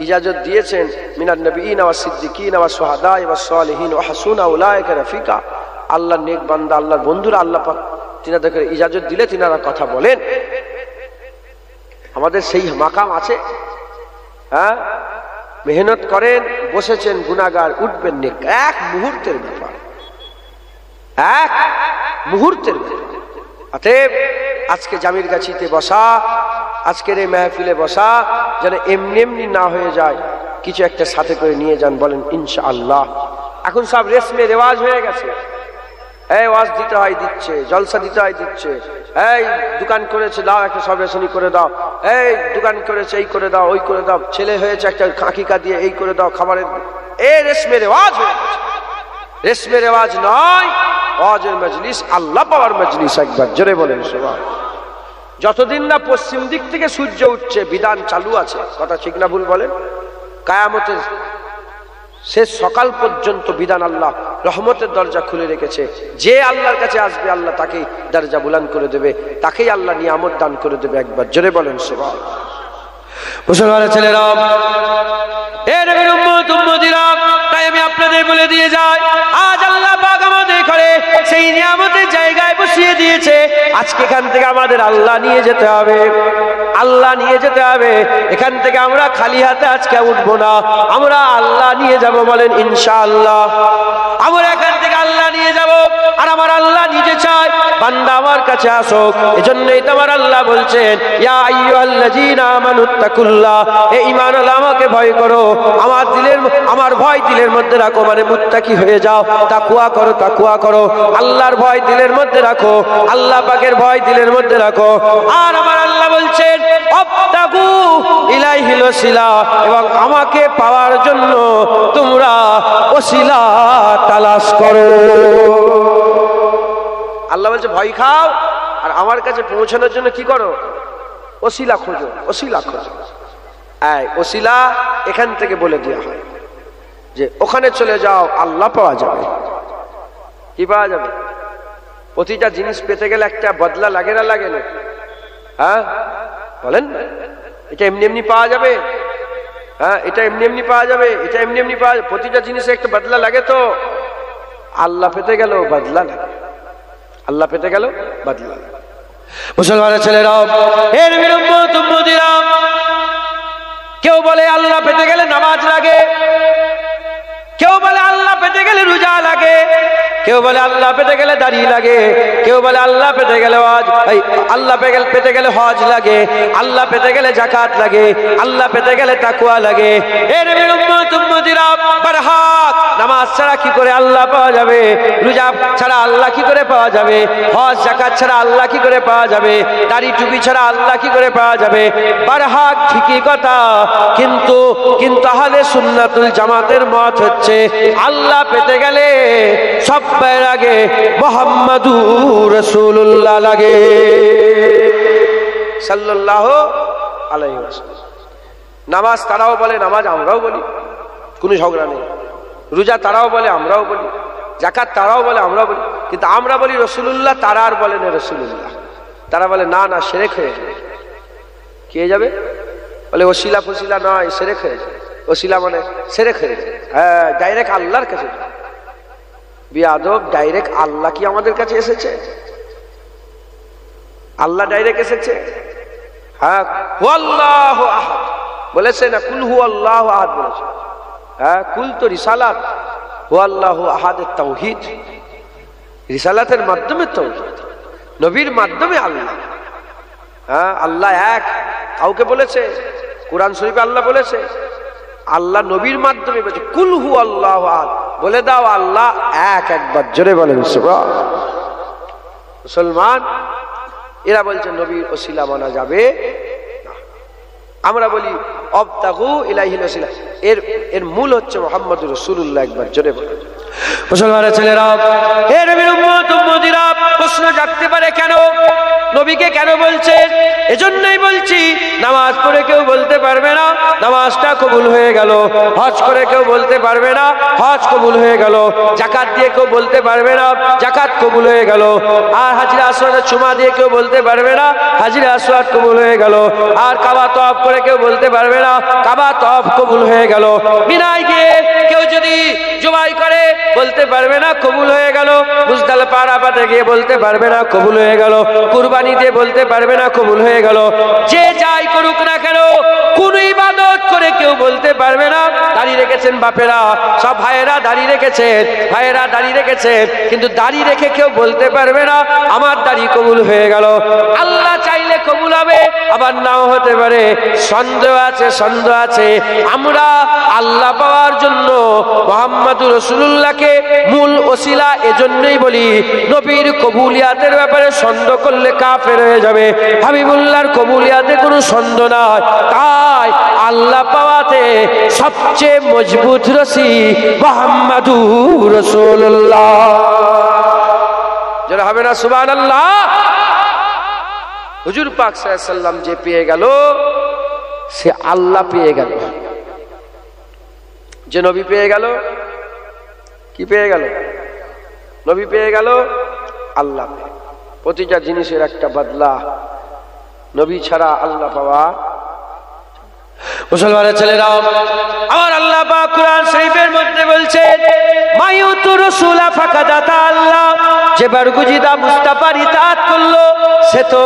ইজাজত দিয়েছেন, মিনান নবিয়িন ওয়াস সিদ্দিকিন ওয়াস শুহাদা ওয়াস সালিহিন ওয়া হাসুনা উলাইকা রাফিকা, আল্লাহর নেক বান্দা, আল্লাহর বন্ধুরা, আল্লাহ পাক তিনাদেরকে ইজাজত দিলে তিনারা কথা বলেন। আমাদের সেই মাকাম আছে? হ্যাঁ, মেহনত করেন, বসেছেন গুনাহগার, উঠবেন নেক, এক মুহূর্তের ব্যাপার, এক মুহূর্তের ব্যাপার। অতএব আজকে জামির গাছিতে বসা, আজকের এই মেহফিলে বসা যেন এমনি এমনি না হয়ে যায়, কিছু একটা সাথে করে নিয়ে যান, বলেন ইনশাআল্লাহ। এখন সব রেশমে রেওয়াজ হয়ে গেছে, এই ওয়াজ দিতে হয় দিচ্ছে, জলসা দিতে হয় দিচ্ছে, এই দোকান করেছে দাও একটা সবেশনী করে দাও, এই দোকান করেছে এই করে দাও ওই করে দাও, ছেলে হয়েছে একটা খাঁকিকা দিয়ে এই করে দাও খাবারের, এই রেশমে রেওয়াজ হয়ে গেছে। রেশমে রেওয়াজ নয়, ওয়াজের মজলিস আল্লাহ পাওয়ার মজলিস। একবার জোরে বলেন সুবহানাল্লাহ। যতদিন না পশ্চিম দিক থেকে সূর্য উঠছে বিধান চালু আছে, কথা ঠিক না ভুল বলেন? কিয়ামতের শেষ সকাল পর্যন্ত বিধান আল্লাহ রহমতের দরজা খুলে রেখেছে। যে আল্লাহর কাছে আসবে আল্লাহ তাকেই দরজা বুলান্দ করে দেবে, তাকেই আল্লাহ নিয়ামত দান করে দেবে। একবার জোরে বলেন সুবহানাল্লাহ। মুসলমানের ছেলেরা, এ নবীর উম্মত উম্মতিরা, তাই আমি আপনাদের বলে দিয়ে যাই, আজ আল্লাহ পাক আমাদের করে সেই নিয়ামতের জায়গায় বসিয়ে দিয়েছে। আজকে এখান থেকে আমাদের আল্লাহ নিয়ে যেতে হবে, আল্লাহ নিয়ে যেতে হবে। এখান থেকে আমরা খালি হাতে আজকে উঠবো না, আমরা আল্লাহ নিয়ে যাব, বলেন ইনশাআল্লাহ। আমরা এখান থেকে আল্লাহ নিয়ে যাব, আর আমার আল্লাহ নিজে চায় বান্দা আমার কাছে আসুক। এজন্যই তো আমার আল্লাহ বলছেন, ইয়া আইয়ুহাল্লাযীনা আমানুত্তাকুল্লাহ, হে ঈমানওয়ালা আমাকে ভয় করো, আমার ভয় দিলের মধ্যে রাখো, মানে মুত্তাকি হয়ে যাও, তাকওয়া করো, তাকওয়া করো, আল্লাহর ভয় দিলের মধ্যে রাখো, আল্লাহ পাকের ভয় দিলের মধ্যে রাখো। আর আমার আল্লাহ বলছেন, আবতাগু ইলাইহিল ওসিলা, এবং আমাকে পাওয়ার জন্য তোমরা ওসিলা তালাশ করো। আল্লাহ বলছে ভয় খাও, আর আমার কাছে পৌঁছানোর জন্য কি করো? ওসিলা খোঁজো, ওসিলা খোঁজো। এই ওসিলা এখান থেকে বলে দেওয়া হয় যে ওখানে চলে যাও, আল্লাহ পাওয়া যাবে। কি পাওয়া যাবে? প্রতিটা জিনিস পেতে গেলে একটা বদলা লাগে না, লাগে না? হ্যাঁ বলেন, এটা এমনি এমনি পাওয়া যাবে? হ্যাঁ, এটা এমনি এমনি পাওয়া যাবে? এটা এমনি এমনি পাওয়া যাবে? প্রতিটা জিনিসে একটা বদলা লাগে। তো আল্লাহ পেতে গেল বদলা লাগে, আল্লাহ পেতে গেল বদলা লাগে। মুসলমানের ছেলেরা, হে নবীর উম্মত উম্মতিরা, কেউ বলে আল্লাহ পেতে গেলে নামাজ লাগে, কেউ বলে আল্লাহ পেতে গেলে রোজা লাগে, কেউ বলে আল্লাহ পেতে গেলে দাড়ি লাগে, কেউ বলে আল্লাহ পেতে গেলে আল্লাহ পেতে গেলে হজ লাগে, আল্লাহ পেতে গেলে যাকাত লাগে, আল্লাহ পেতে গেলে তাকওয়া লাগে। এ নবীর উম্মত উম্মতিরা, বারহাক নামাজ ছাড়া কি করে আল্লাহ পাওয়া যাবে? রোজা ছাড়া আল্লাহ কি করে পাওয়া যাবে? হজ যাকাত ছাড়া আল্লাহ কি করে পাওয়া যাবে? দাড়ি টুপি ছাড়া আল্লাহ কি করে পাওয়া যাবে? বারহাক ঠিকই কথা, কিন্তু আহলে সুন্নাতুল জামাতের মত হচ্ছে আল্লাহ পেতে গেলে সবার আগে মুহাম্মাদুর রাসূলুল্লাহ লাগে, সাল্লাল্লাহু আলাইহি ওয়াসাল্লাম। নামাজ তারাও বলে, নামাজ আমরাও বলি, কোনো ঝগড়া নেই। রোজা তারাও বলে, আমরাও বলি। যাকাত তারাও বলে, আমরাও বলি। কিন্তু আমরা বলি রাসূলুল্লাহ, তারা আর বলে না রাসূলুল্লাহ। তারা বলে না না, শিরক হয়ে যাবে। কি হয়ে যাবে? বলে ওসিলা ফসিলা নয়, শিরক হয়ে যাবে। ওসিলা মানে শিরক হয়ে যাবে। হ্যাঁ, ডাইরেক্ট আল্লাহর কাছে। বিয়াদব, ডাইরেক্ট আল্লাহ কি আমাদের কাছে এসেছে? আল্লাহ ডাইরেক্ট এসেছে? হ্যাঁ, হুয়াল্লাহু আহাদ বলেছে না, কুল হুয়াল্লাহু আহাদ বলেছে। হ্যাঁ, কুল তো রিসালাত, হুয়াল্লাহু আহাদের তাওহীদ, রিসালাতের মাধ্যমে তাওহীদ, নবীর মাধ্যমে আল্লাহ। হ্যাঁ, আল্লাহ এক কাউকে বলেছে? কোরআন শরীফে আল্লাহ বলেছে, আল্লাহ নবীর মাধ্যমে বলেছে কুল হুয়াল্লাহু আহাদ, বলে দাও আল্লাহ এক। একবার জোরে বলেন সুবহানাল্লাহ। মুসলমান এরা বলছে নবীর ওসিলা মানা যাবে না। আমরা বলি আবতাগু ইলাইহিল ওসিলা, এর মূল হচ্ছে মুহাম্মদুর রাসূলুল্লাহ। একবার জোরে বলেন। মুসলমানের ছেলেরা, হে নবীর উম্মত উম্মতিরা, প্রশ্ন জাগতে পারে কেন নবীকে কেন বলছে? এজন্যই বলছি, নামাজ পড়ে কেউ বলতে পারবে না নামাজটা কবুল হয়ে গেল। হজ করে কেউ বলতে পারবে না হজ কবুল হয়ে গেল। যাকাত দিয়ে কেউ বলতে পারবে না যাকাত কবুল হয়ে গেল। আর হাজরে আসওয়াদে চুমা দিয়ে কেউ বলতে পারবে না হাজরে আসওয়াদ কবুল হয়ে গেল। আর কাবা তওয়াফ করে কেউ বলতে পারবে না কাবা তওয়াফ কবুল হয়ে গেল। মিনায় গিয়ে কেউ যদি জবাই করে বলতে পারবে না কবুল হয়ে গেল। মুজদালিফা আরাফাতে গিয়ে বলতে পারবে না কবুল হয়ে গেল। কুরবানি দিয়ে বলতে পারবে না কবুল হয়ে গেল। যে যাই করুক না কেন কোন ইবাদত করে কেউ বলতে পারবে না। দাড়ি রেখেছেন বাপেরা, সব ভাইয়েরা দাড়ি রেখেছেন, ভাইয়েরা দাড়ি রেখেছেন, কিন্তু দাড়ি রেখে কেউ বলতে পারবে না আমার দাড়ি কবুল হয়ে গেল। আল্লাহ চাইলে কবুল হবে, আবার নাও হতে পারে। সন্দেহ আছে, সন্দেহ আছে। আমরা আল্লাহ পাওয়ার জন্য মুহাম্মদুর রাসূলুল্লাহকে মূল ওসিলা এজন্যই বলি, নবীর কবুলিয়াতের ব্যাপারে সন্দেহ করলে কাফের হয়ে যাবে। হাবিবুল্লাহর কবুলিয়াতে কোনো সন্দেহ নাই। তাই আল্লাহ পাওয়াতে সবচেয়ে মজবুত রশি মুহাম্মদুর রাসূলুল্লাহ। যারা হবে না সুবহানাল্লাহ। হুজুর পাক সাল্লাল্লাহু আলাইহি সাল্লাম যে পেয়ে গেল সে আল্লাহ পেয়ে গেল। যে নবী পেয়ে গেল কি পেয়ে গেল? নবী পেয়ে গেল, আল্লাহ পেয়ে। প্রতিটা জিনিসের একটা বদলা। নবী ছাড়া আল্লাহ পাওয়া। মুসলমানের ছেলেরা, আমার আল্লাহ পাক কুরআন শরীফের মধ্যে বলছেন মায়ুতু রাসূলা ফাকাদ আতা আল্লাহ। যে বারগুজিদা মুস্তাফার ইতাআত করলো সে তো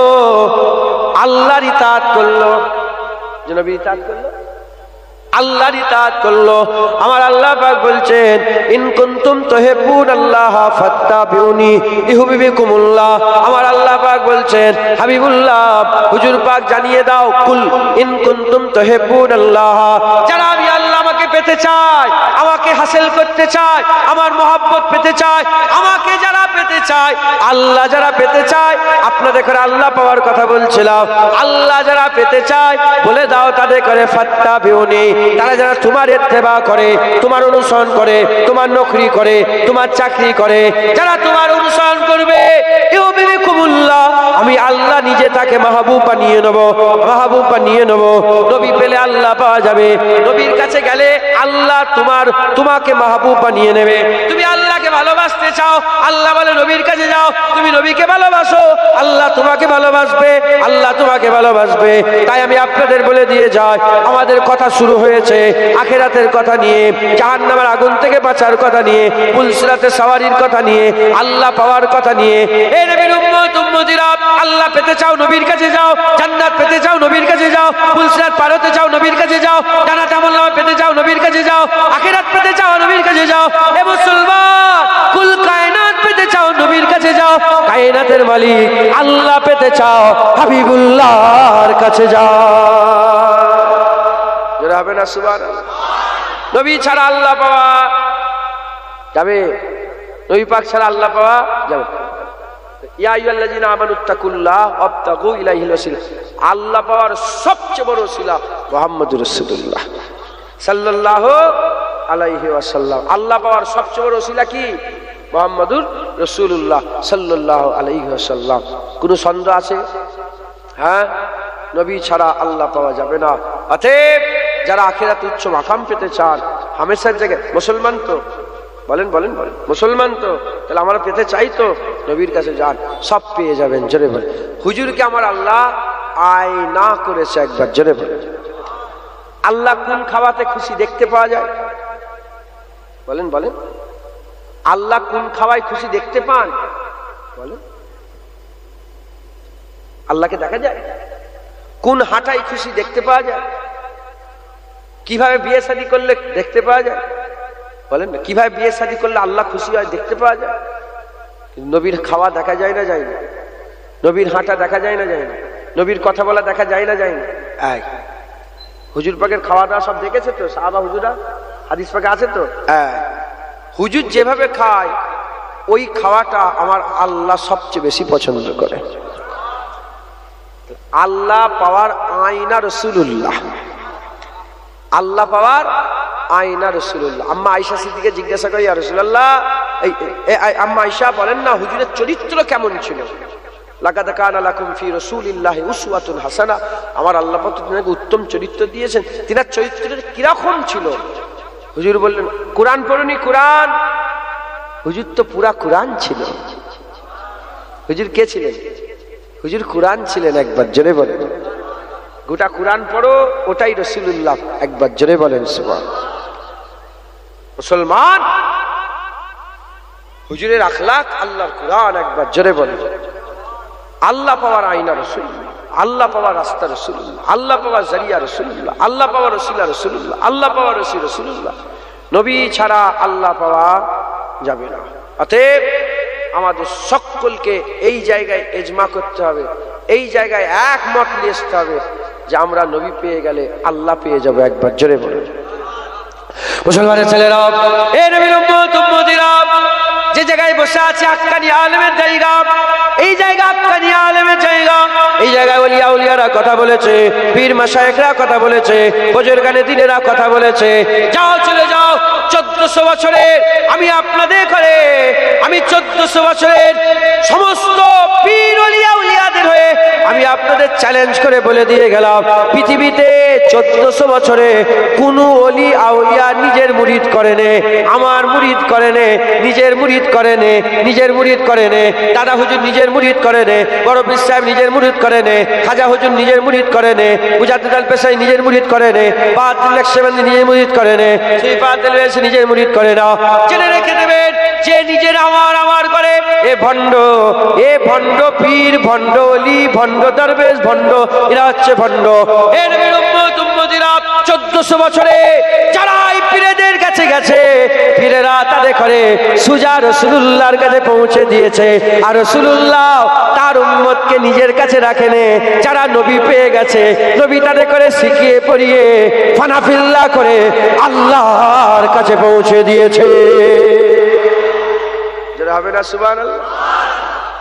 আল্লাহর ইতাআত করলো। যে নবী ইতাআত করলো আল্লাহর ইতাআত করলো। আমার আল্লাহ পাক বলছেন ইন কুনতুম তুহিব্বুনাল্লাহ ফাত্তাবিউনি ইউহিব্বুকুমুল্লাহ। আমার আল্লাহ পাক বলছেন হাবিবুল্লাহ হুজুর পাক জানিয়ে দাও কুল ইন কুনতুম তুহিব্বুনাল্লাহ। যারা আমি আল্লাহ আমাকে পেতে চায়, আমাকে হাসিল করতে চায়, আমার মহব্বত পেতে চায়, আমাকে যারা পেতে চায়, আল্লাহ যারা পেতে চায়, আপনাদের করে আল্লাহ পাওয়ার কথা বলছিলাম। আল্লাহ যারা পেতে চায় বলে দাও তাদের করে ফাত্তাবিউনি। তারা যারা তোমার ইত্তেবা করে, তোমার অনুসরণ করে, তোমার নকরি করে, তোমার চাকরি করে, যারা তোমার অনুসরণ করবে ইউহিব্বুকুমুল্লাহ, আমি আল্লাহ নিজে তাকে মাহবুব বানিয়ে নেব, মাহবুব বানিয়ে নেব। নবী পেলে আল্লাহ পাওয়া যাবে। নবীর কাছে গেলে আল্লাহ তোমাকে মাহবুব বানিয়ে নেবে। তুমি আল্লাহকে ভালোবাসতে চাও, আল্লাহ বলে নবীর কাছে যাও। তুমি নবীকে ভালোবাসো, আল্লাহ তোমাকে ভালোবাসবে, আল্লাহ তোমাকে ভালোবাসবে। তাই আমি আপনাদের বলে দিয়ে যাই, আমাদের কথা শুরু হয়েছে আখিরাতের কথা নিয়ে, জাহান্নামের আগুন থেকে বাঁচার কথা নিয়ে, পুলসিরাতে সওয়ারির কথা নিয়ে, আল্লাহ পাওয়ার কথা নিয়ে। এই নবীর উম্মত উম্মতিরা, আল্লাহ পেতে চাও নবীর কাছে যাও, জান্নাত পেতে চাও নবীর কাছে যাও, পুলসিরাত পার হতে চাও নবীর কাছে যাও, জান্নাত আমলনামা পেতে চাও নবীর কাছে যাও, আখিরাত পেতে চাও নবীর কাছে যাও। এ মুসলমান, কুল কায়নাত পেতে চাও নবীর কাছে যাও, কায়নাতের মালিক আল্লাহ পেতে চাও হাবিবুল্লাহর কাছে যাও। হবে না সুবহানাল্লাহ। নবী ছাড়া আল্লাহ পাওয়া যাবে, নবী পাক ছাড়া আল্লাহ পাওয়া যাবে। ইয়া আইয়ুহাল্লাযীনা আমানুত্তাকুল্লাহ ওয়াবতাগু ইলাইহিল ওয়াসিলা। আল্লাহ পাওয়ার সবচেয়ে বড় ওসিলা মুহাম্মদুর রাসূলুল্লাহ সাল্লাল্লাহু আলাইহি ওয়াসাল্লাম। আল্লাহ পাওয়ার সবচেয়ে বড় ওসিলা কি? মুহাম্মদুর রাসূলুল্লাহ সাল্লাল্লাহু আলাইহি ওয়াসাল্লাম। কোনো সন্দেহ আছে? হ্যাঁ, নবী ছাড়া আল্লাহ পাওয়া যাবে না। অতএব যারা আখিরাতে উচ্চ মাকাম পেতে চান, হামেশার জায়গায় মুসলমান তো বলেন বলেন বলেন মুসলমান তো, তাহলে আমরা পেতে চাই তো নবীর কাছে যান, সব পেয়ে যাবেন। জোরে বলেন হুজুরকে আমার আল্লাহ আয়না করেছে একবার। জোরে বলেন আল্লাহ কোন খাওয়াতে খুশি দেখতে পাওয়া যায়? বলেন বলেন আল্লাহ কোন খাওয়ায় খুশি দেখতে পান? বলেন আল্লাহকে দেখা যায়? কোন হাঁটাই খুশি দেখতে পাওয়া যায়? কিভাবে বিয়ে শাদী করলে দেখতে পাওয়া যায়? বলেন না, কিভাবে বিয়ে শাদী করলে আল্লাহ খুশি হয় দেখতে পাওয়া যায়? নবীর খাওয়া দেখা যায় না যায় না? নবীর হাঁটা দেখা যায় না যায় না? নবীর কথা বলা দেখা যায় না যায় না? হুজুর পাকের খাওয়া দাওয়া সব দেখেছে তো সাহাবা হুজুরা, হাদিস পাকে আছে তো। হুজুর যেভাবে খায় ওই খাওয়াটা আমার আল্লাহ সবচেয়ে বেশি পছন্দ করে। আল্লাহ পাওয়ার আয়না রাসূলুল্লাহ, আল্লাহ পাওয়ার আয়না রাসূলুল্লাহ। আম্মা আয়েশা সিদ্দিকা জিজ্ঞাসা করে, ইয়া রাসূলুল্লাহ, আম্মা আয়েশা বলেন না হুজুরের চরিত্র কেমন ছিল? লাকাদ কানা লাকুম ফি রাসূলিল্লাহি উসওয়াতুন হাসানা, আমার আল্লাহ পাক তোমাকে উত্তম চরিত্র দিয়েছেন। তিনার চরিত্রের কিরকম ছিল? হুজুর বললেন কোরআন পড়ুনি? কোরআন? হুজুর তো পুরা কোরআন ছিল। হুজুর কে ছিলেন? হুজুর কোরআন ছিলেন। একবার জোরে বলেন গোটা কোরআন পড়ো, ওটাই রাসূলুল্লাহ। একবার জোরে বলেন সুবহানাল্লাহ। মুসলমান, হুজুরের আখলাক আল্লাহর কোরআন। একবার জোরে বলেন আল্লাহ পাওয়ার আয়না রাসূলুল্লাহ, আল্লাহ পাওয়ার রাস্তা রাসূলুল্লাহ, আল্লাহ পাওয়ার জারিয়া রাসূলুল্লাহ, আল্লাহ পাওয়ার ওসিলা রাসূলুল্লাহ, আল্লাহ পাওয়ার ওসিলা রাসূলুল্লাহ। নবী ছাড়া আল্লাহ পাওয়া যাবে না। অতএব আমাদের সকলকে এই জায়গায় ইজমা করতে হবে, এই জায়গায় একমত নিয়ে আসতে হবে যে আমরা নবী পেয়ে গেলে আল্লাহ পেয়ে যাবো। একবার জোরে বলেন মুসলমানের ছেলেরা, এ নবীর উম্মত উম্মতিরা, যে জায়গায় বসে আছে আক্কানি আলেমের জায়গা, এই জায়গা আক্কানি আলেমের জায়গা। এই জায়গায় ওলিয়া উলিয়ারা কথা বলেছে, পীর মাশায়েখরা কথা বলেছে, বুজুর্গানে দ্বীনেরা কথা বলেছে। যাও চলে যাও, 1400 বছরের আমি আপনাদের করে, আমি 1400 বছরের সমস্ত পীর ওলিয়া উলিয়াদের হয়ে আমি আপনাদের চ্যালেঞ্জ করে বলে দিয়ে গেলাম, পৃথিবীতে 1400 বছরে কোনো ওলি আউলিয়া নিজের মুরিদ করে নে, আমার মুরিদ করে নে, নিজের মুরিদ করে নে, নিজের মুরিদ করে নে, দাদা হুজুর নিজের মুরিদ করে নে, বড় পীর সাহেব নিজের মুরিদ করে নে, খাজা হুজুর নিজের মুরিদ করে নে, মুজাদ্দিদ আল পেশাই নিজের মুরিদ করে নে, বাহাদুর নকশবন্দি নিজের মুরিদ করে নে, সিফাত আল ওয়াইসি নিজের মুরিদ করে না। জেনে রেখে দেবেন, যে নিজের আমার আমার করে এ ভণ্ড, এ ভণ্ড পীর, ভণ্ড ওলি, ভণ্ড দরবেশ, ভণ্ড, এরা হচ্ছে ভণ্ড। এ নবীর উম্মত উম্মতিরা, 1400 বছরে যারা এই পীরেদের কাছে গেছে, পীরেরা তাদের করে সুজা রাসূলুল্লাহর কাছে পৌঁছে দিয়েছে। আর রাসূলুল্লাহ তার উম্মতকে নিজের কাছে রাখেনে। যারা নবী পেয়ে গেছে, নবী তাদের করে শিখিয়ে পড়িয়ে ফানাফিল্লাহ করে আল্লাহর কাছে পৌঁছে দিয়েছে। যারা হবে না সুবহানাল্লাহ।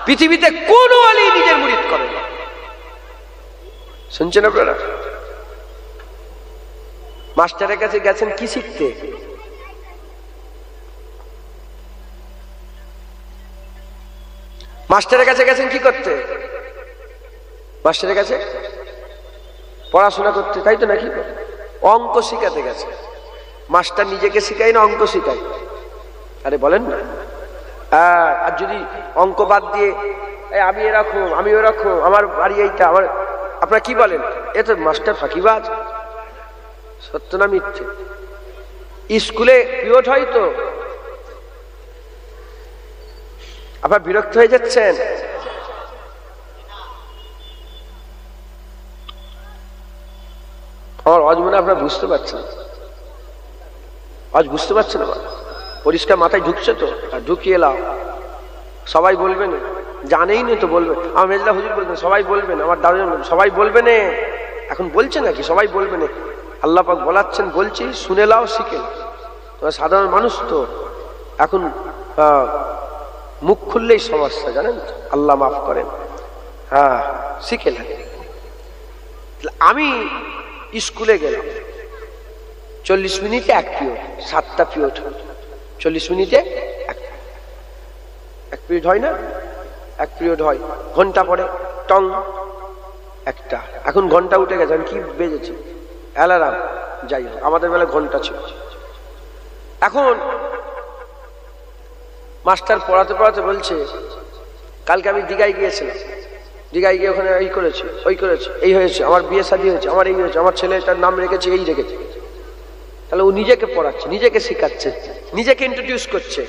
পৃথিবীতে কোন ওলি নিজের মুরিদ করে না। শুনছেন আপনারা? মাস্টারের কাছে গেছেন কি শিখতে? মাস্টারের কাছে গেছেন কি করতে? মাস্টারের কাছে পড়াশোনা করতে, তাই তো নাকি? অঙ্ক শিখাতে গেছে। মাস্টার নিজেকে শিখায় না অঙ্ক শিখায়? আরে বলেন না। আর যদি অঙ্ক বাদ দিয়ে আমি এরকম, আমি ওরকম, আমার বাড়ি এইটা, আমার, আপনারা কি বলেন? এ তো মাস্টার ফাঁকিবাজ। সত্য না মিথ্যে? স্কুলে পিরিয়ড হয় তো আপনার বিরক্ত হয়ে যাচ্ছেন? আমার আজ মনে আপনারা বুঝতে পারছেন, আজ বুঝতে পারছেন আমার পরিষ্কার মাথায় ঢুকছে তো? আর ঢুকিয়ে লাও। সবাই বলবেন, জানেই না তো বলবে। আমার মেজলা হুজুর বলবেন সবাই বলবেন, আমার দাদু সবাই বলবে না। এখন বলছে নাকি সবাই বলবে না? আল্লাহ পাক বলাচ্ছেন, বলছি শুনে লাও, শিখে। তোমরা সাধারণ মানুষ তো, এখন মুখ খুললেই সমস্যা, জানেন? আল্লাহ মাফ করেন। হ্যাঁ, শিখে লাগে। আমি স্কুলে গেলাম, 40 মিনিটে এক পিরিয়ড, 7টা পিরিয়ড। 40 মিনিটে এক পিরিয়ড হয় না? এক পিরিয়ড হয়, ঘন্টা পরে টং একটা। এখন ঘন্টা উঠে গেছে। কি বেজেছে? অ্যালার্ম। যাই হোক, আমাদের বেলায় ঘন্টা ছিল। এখন মাস্টার পড়াতে পড়াতে বলছে, কালকে আমি দীঘায় গিয়েছিলাম, দীঘায় গিয়ে ওখানে এই করেছে, ওই করেছে, এই হয়েছে, আমার বিয়ে শাদী হয়েছে, আমার এই হয়েছে, আমার ছেলেটার নাম রেখেছে, এই রেখেছে। তাহলে ও নিজেকে পড়াচ্ছে, নিজেকে শেখাচ্ছে, নিজেকে ইন্ট্রোডিউস করছে।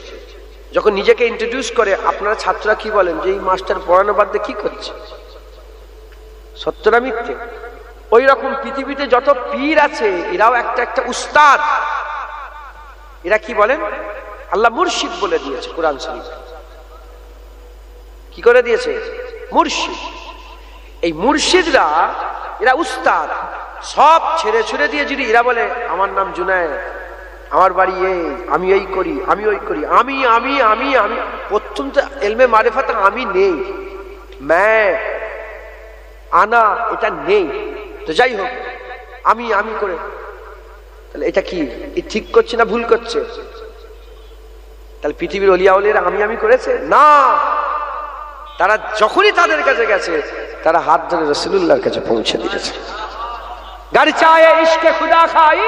যখন নিজেকে ইন্ট্রোডিউস করে, আপনারা ছাত্ররা কি বলেন যে এই মাস্টার পড়ানো বাদ দিয়ে কি করছে? সত্য না মিথ্যে? ওই রকম পৃথিবীতে যত পীর আছে, এরাও একটা একটা উস্তাদ। এরা কি বলেন? আল্লাহ মুর্শিদ বলে দিয়েছে কোরআন শরীফে। কি করে দিয়েছে? মুর্শিদ। এই মুর্শিদরা, এরা উস্তাদ। সব ছেড়ে ছুড়ে দিয়ে যদি এরা বলে আমার নাম জুনায়েদ, আমার বাড়ি এই, আমি এই করি, আমি ওই করি, আমি আমি আমি আমি, প্রথম তো এলমে মারিফাত আমি নেই, আনা এটা নেই। তো যাই হোক, আমি আমি করে, তাহলে এটা কি ঠিক করছে না ভুল করছে? তাহলে পৃথিবীর ওলিয়া ওলিয়ারা আমি আমি করেছে না। তারা যখনই তাদের কাছে গেছে তারা হাত ধরে রাসূলুল্লাহর কাছে পৌঁছে দিয়েছে। গাড়ি চায়ে ইশকে খুদা খাই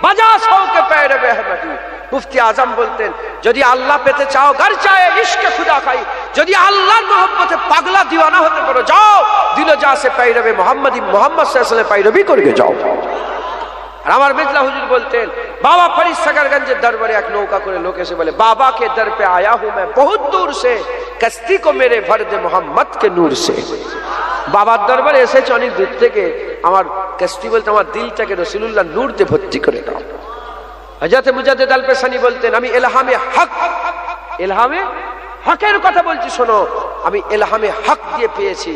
বাজা সৌকে पैर बेहमदी। মুফতি আজম বলতেন, যদি আল্লাহ পেতে চাও গাড়ি চায়ে ইশকে খুদা খাই, যদি আল্লাহর মহব্বতে পাগলা দিওয়ানা হতে পারো যাও দিল যা সে पैरवे মোহাম্মদ সাল্লাল্লাহু আলাইহি ওয়াসাল্লাম पैरवी করকে যাও। আর আমার মিজলা হুজুর বলতেন, বাবা ফরিদ সাগরগঞ্জের দরবারে এক নৌকা করে লোক এসে বলে, বাবা के दर पे आया हूं मैं बहुत दूर से, कश्ती को मेरे भर दे मोहम्मद के नूर से। বাবার দরবারে এসেছে অনেক দূর থেকে, আমার কষ্টি বলতে আমার দিলটাকে রাসূলুল্লাহ নূর দিয়ে ভর্তি করে দাও। হযরত মুজাদ্দিদ আল পেশানি বলতেন, আমি ইলহামে হক, ইলহামে হকের কথা বলছি শোনো, আমি ইলহামে হক দিয়ে পেয়েছি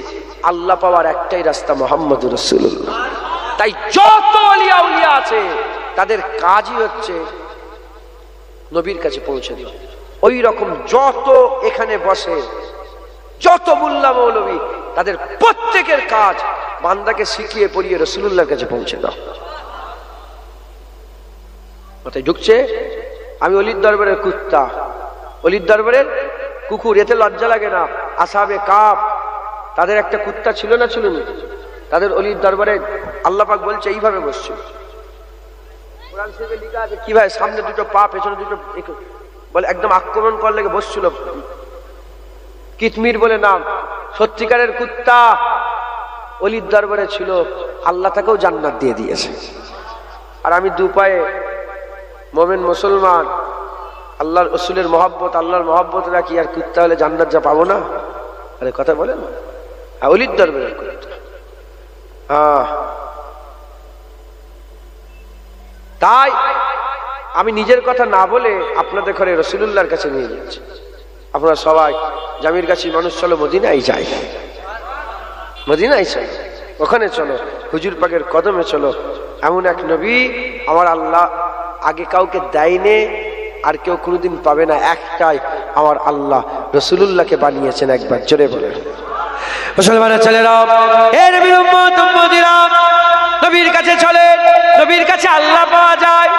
আল্লাহ পাওয়ার একটাই রাস্তা মুহাম্মদুর রাসূলুল্লাহ। তাই যত ওলিয়া উলিয়া আছে তাদের কাজই হচ্ছে নবীর কাছে পৌঁছে দেওয়া। ওই রকম যত এখানে বসে যত মোল্লা মৌলবী তাদের প্রত্যেকের কাজ বান্দাকে শিখিয়ে পড়িয়ে রাসূলুল্লাহর কাছে পৌঁছে দাও। মাথায় ঢুকছে, আমি অলির দরবারের কুত্তা, অলির দরবারের কুকুর, এতে লজ্জা লাগে না? আসহাবে কাফ তাদের একটা কুত্তা ছিল না, ছিল না? তাদের অলির দরবারে আল্লাহ পাক বলছে এইভাবে বসছিল, কোরআন শরীফে লেখা আছে কিভাবে সামনে দুটো পা পেছনে দুটো, বলে একদম আক্রমণ করার লেগে বসছিল। কিতমির বলে নাম, সত্যিকারের কুত্তা অলির দরবারে ছিল, আল্লাহ তাকেও জান্নাত দিয়ে দিয়েছে। আর আমি দু পায়ে মোমেন মুসলমান, আল্লাহর রাসূলের মহব্বত, আল্লাহর মহব্বত রাখি, আর কুত্তা হলে জান্নাত যা পাবো না? আরে কথা বলেন না, অলির দরবারের কুত্তা। তাই আমি নিজের কথা না বলে আপনাদের ঘরে রাসূলুল্লাহর কাছে নিয়ে যাচ্ছি। আপনারা সবাই জামির কাছে মানুষ চলো মদিনায় যাই, মদিনায় চলো, ওখানে চলো, হুজুর পাকের কদমে চলো। এমন এক নবী আমার আল্লাহ আগে কাউকে দেয়নি, আর কেউ কোনোদিন পাবে না, একটাই আমার আল্লাহ রাসূলুল্লাহকে বানিয়েছেন। একবার জোরে বলেন মুসলমানের ছেলেরা, এ নবীর উম্মত উম্মতিরা, নবীর কাছে চলে, নবীর কাছে আল্লাহ পাওয়া যায়।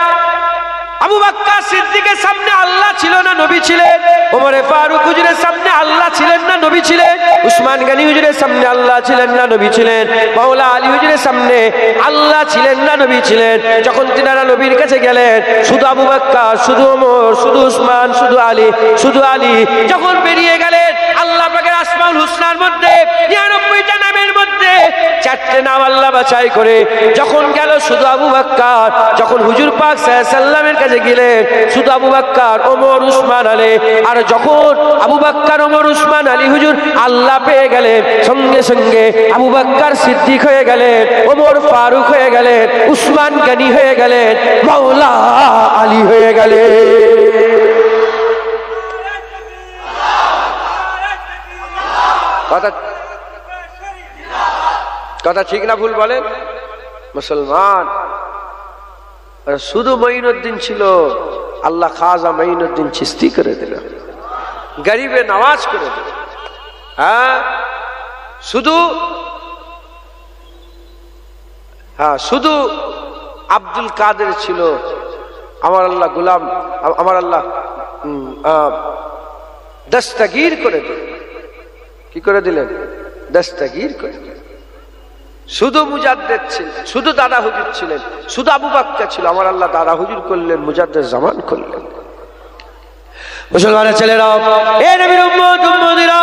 আবু বকর সিদ্দিকের সামনে আল্লাহ ছিল না, নবী ছিলেন। ওমর ফারুক হুজুরের সামনে আল্লাহ ছিলেন না, নবী ছিলেন। উসমান গনি হুজুরের সামনে আল্লাহ ছিলেন না, নবী ছিলেন। মাওলা আলী হুজুরের সামনে আল্লাহ ছিলেন না, নবী ছিলেন। যখন তিনারা নবীর কাছে গেলেন, শুধু আবু বকর, শুধু ওমর, শুধু উসমান, শুধু আলী যখন বেরিয়ে গেলেন, আল্লাহ পাকের আসমাউল হুসনার মধ্যে 99টা নামের মধ্যে 4টে নাম আল্লাহ বাছাই করে যখন গেল শুধু আবু বকর, যখন হুজুর পাক সাল্লাল্লাহু আলাইহি ওয়াসাল্লামের কাছে গেলেন শুধু আবু বকর, ওমর, উসমান, আলী, আর যখন আবু বকর, ওমর, উসমান, আলী হুজুর আল্লাহ পেয়ে গেলেন, সঙ্গে সঙ্গে আবু বকর সিদ্দিক হয়ে গেলেন, ওমর ফারুক হয়ে গেলেন, উসমান গনি হয়ে গেলেন, মাওলা আলী হয়ে গেলেন। কথা ঠিক না ভুল বলেন মুসলমান? শুধু মঈনুদ্দিন ছিল, আল্লাহ খাজা মঈনুদ্দিন চিশতি করে দিল, গরিবে নওয়াজ করে দিল। শুধু আব্দুল কাদের ছিল, আমার আল্লাহ গোলাম, আমার আল্লাহ দস্তগীর করে দিলেন। কি করে দিলেন? দস্তগীর করে দিলেন। শুধু মুজাদ্দেদ ছিলেন, শুধু দাদা হুজুর ছিলেন, শুধু আবু বকর ছিল, আমার আল্লাহ দাদা হুজুর করলেন, মুজাদ্দেদ জামান করলেন। মুসলমানের ছেলেরা, এ নবীর উম্মত উম্মতিরা,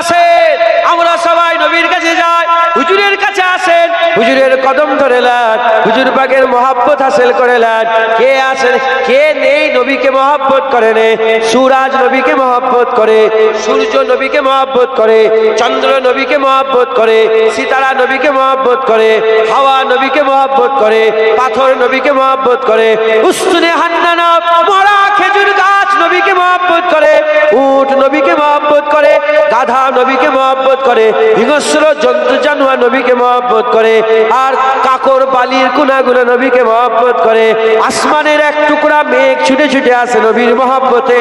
আসেন আমরা সবাই নবীর কাছে যাই, হুজুরের কাছে আসেন, হুজুরের কদম ধরে নেন, হুজুর পাকের মহব্বত হাসিল করে নেন। কে আছেন কে নেই নবীকে মহব্বত করে নে? সূরাজ নবীকে মহব্বত করে, সূর্য নবীকে মহব্বত করে, চন্দ্র নবীকে মহব্বত করে, সিতারা নবীকে মহব্বত করে, হাওয়া নবীকে মহব্বত করে, পাথর নবীকে মহব্বত করে, উস্তুনে হান্নানা মরা খেজুর গাছ নবীকে মহব্বত করে, উট নবীকে মহব্বত করে, গাধা নবীকে মহব্বত করে, হিংস্র জন্তু জানোয়ার নবীকে মহব্বত করে, আর কাকর বালির কোনাগুলো নবীকে মহব্বত করে। আসমানের এক টুকরা মেঘ ছুটে ছুটে আসে নবীর মহব্বতে,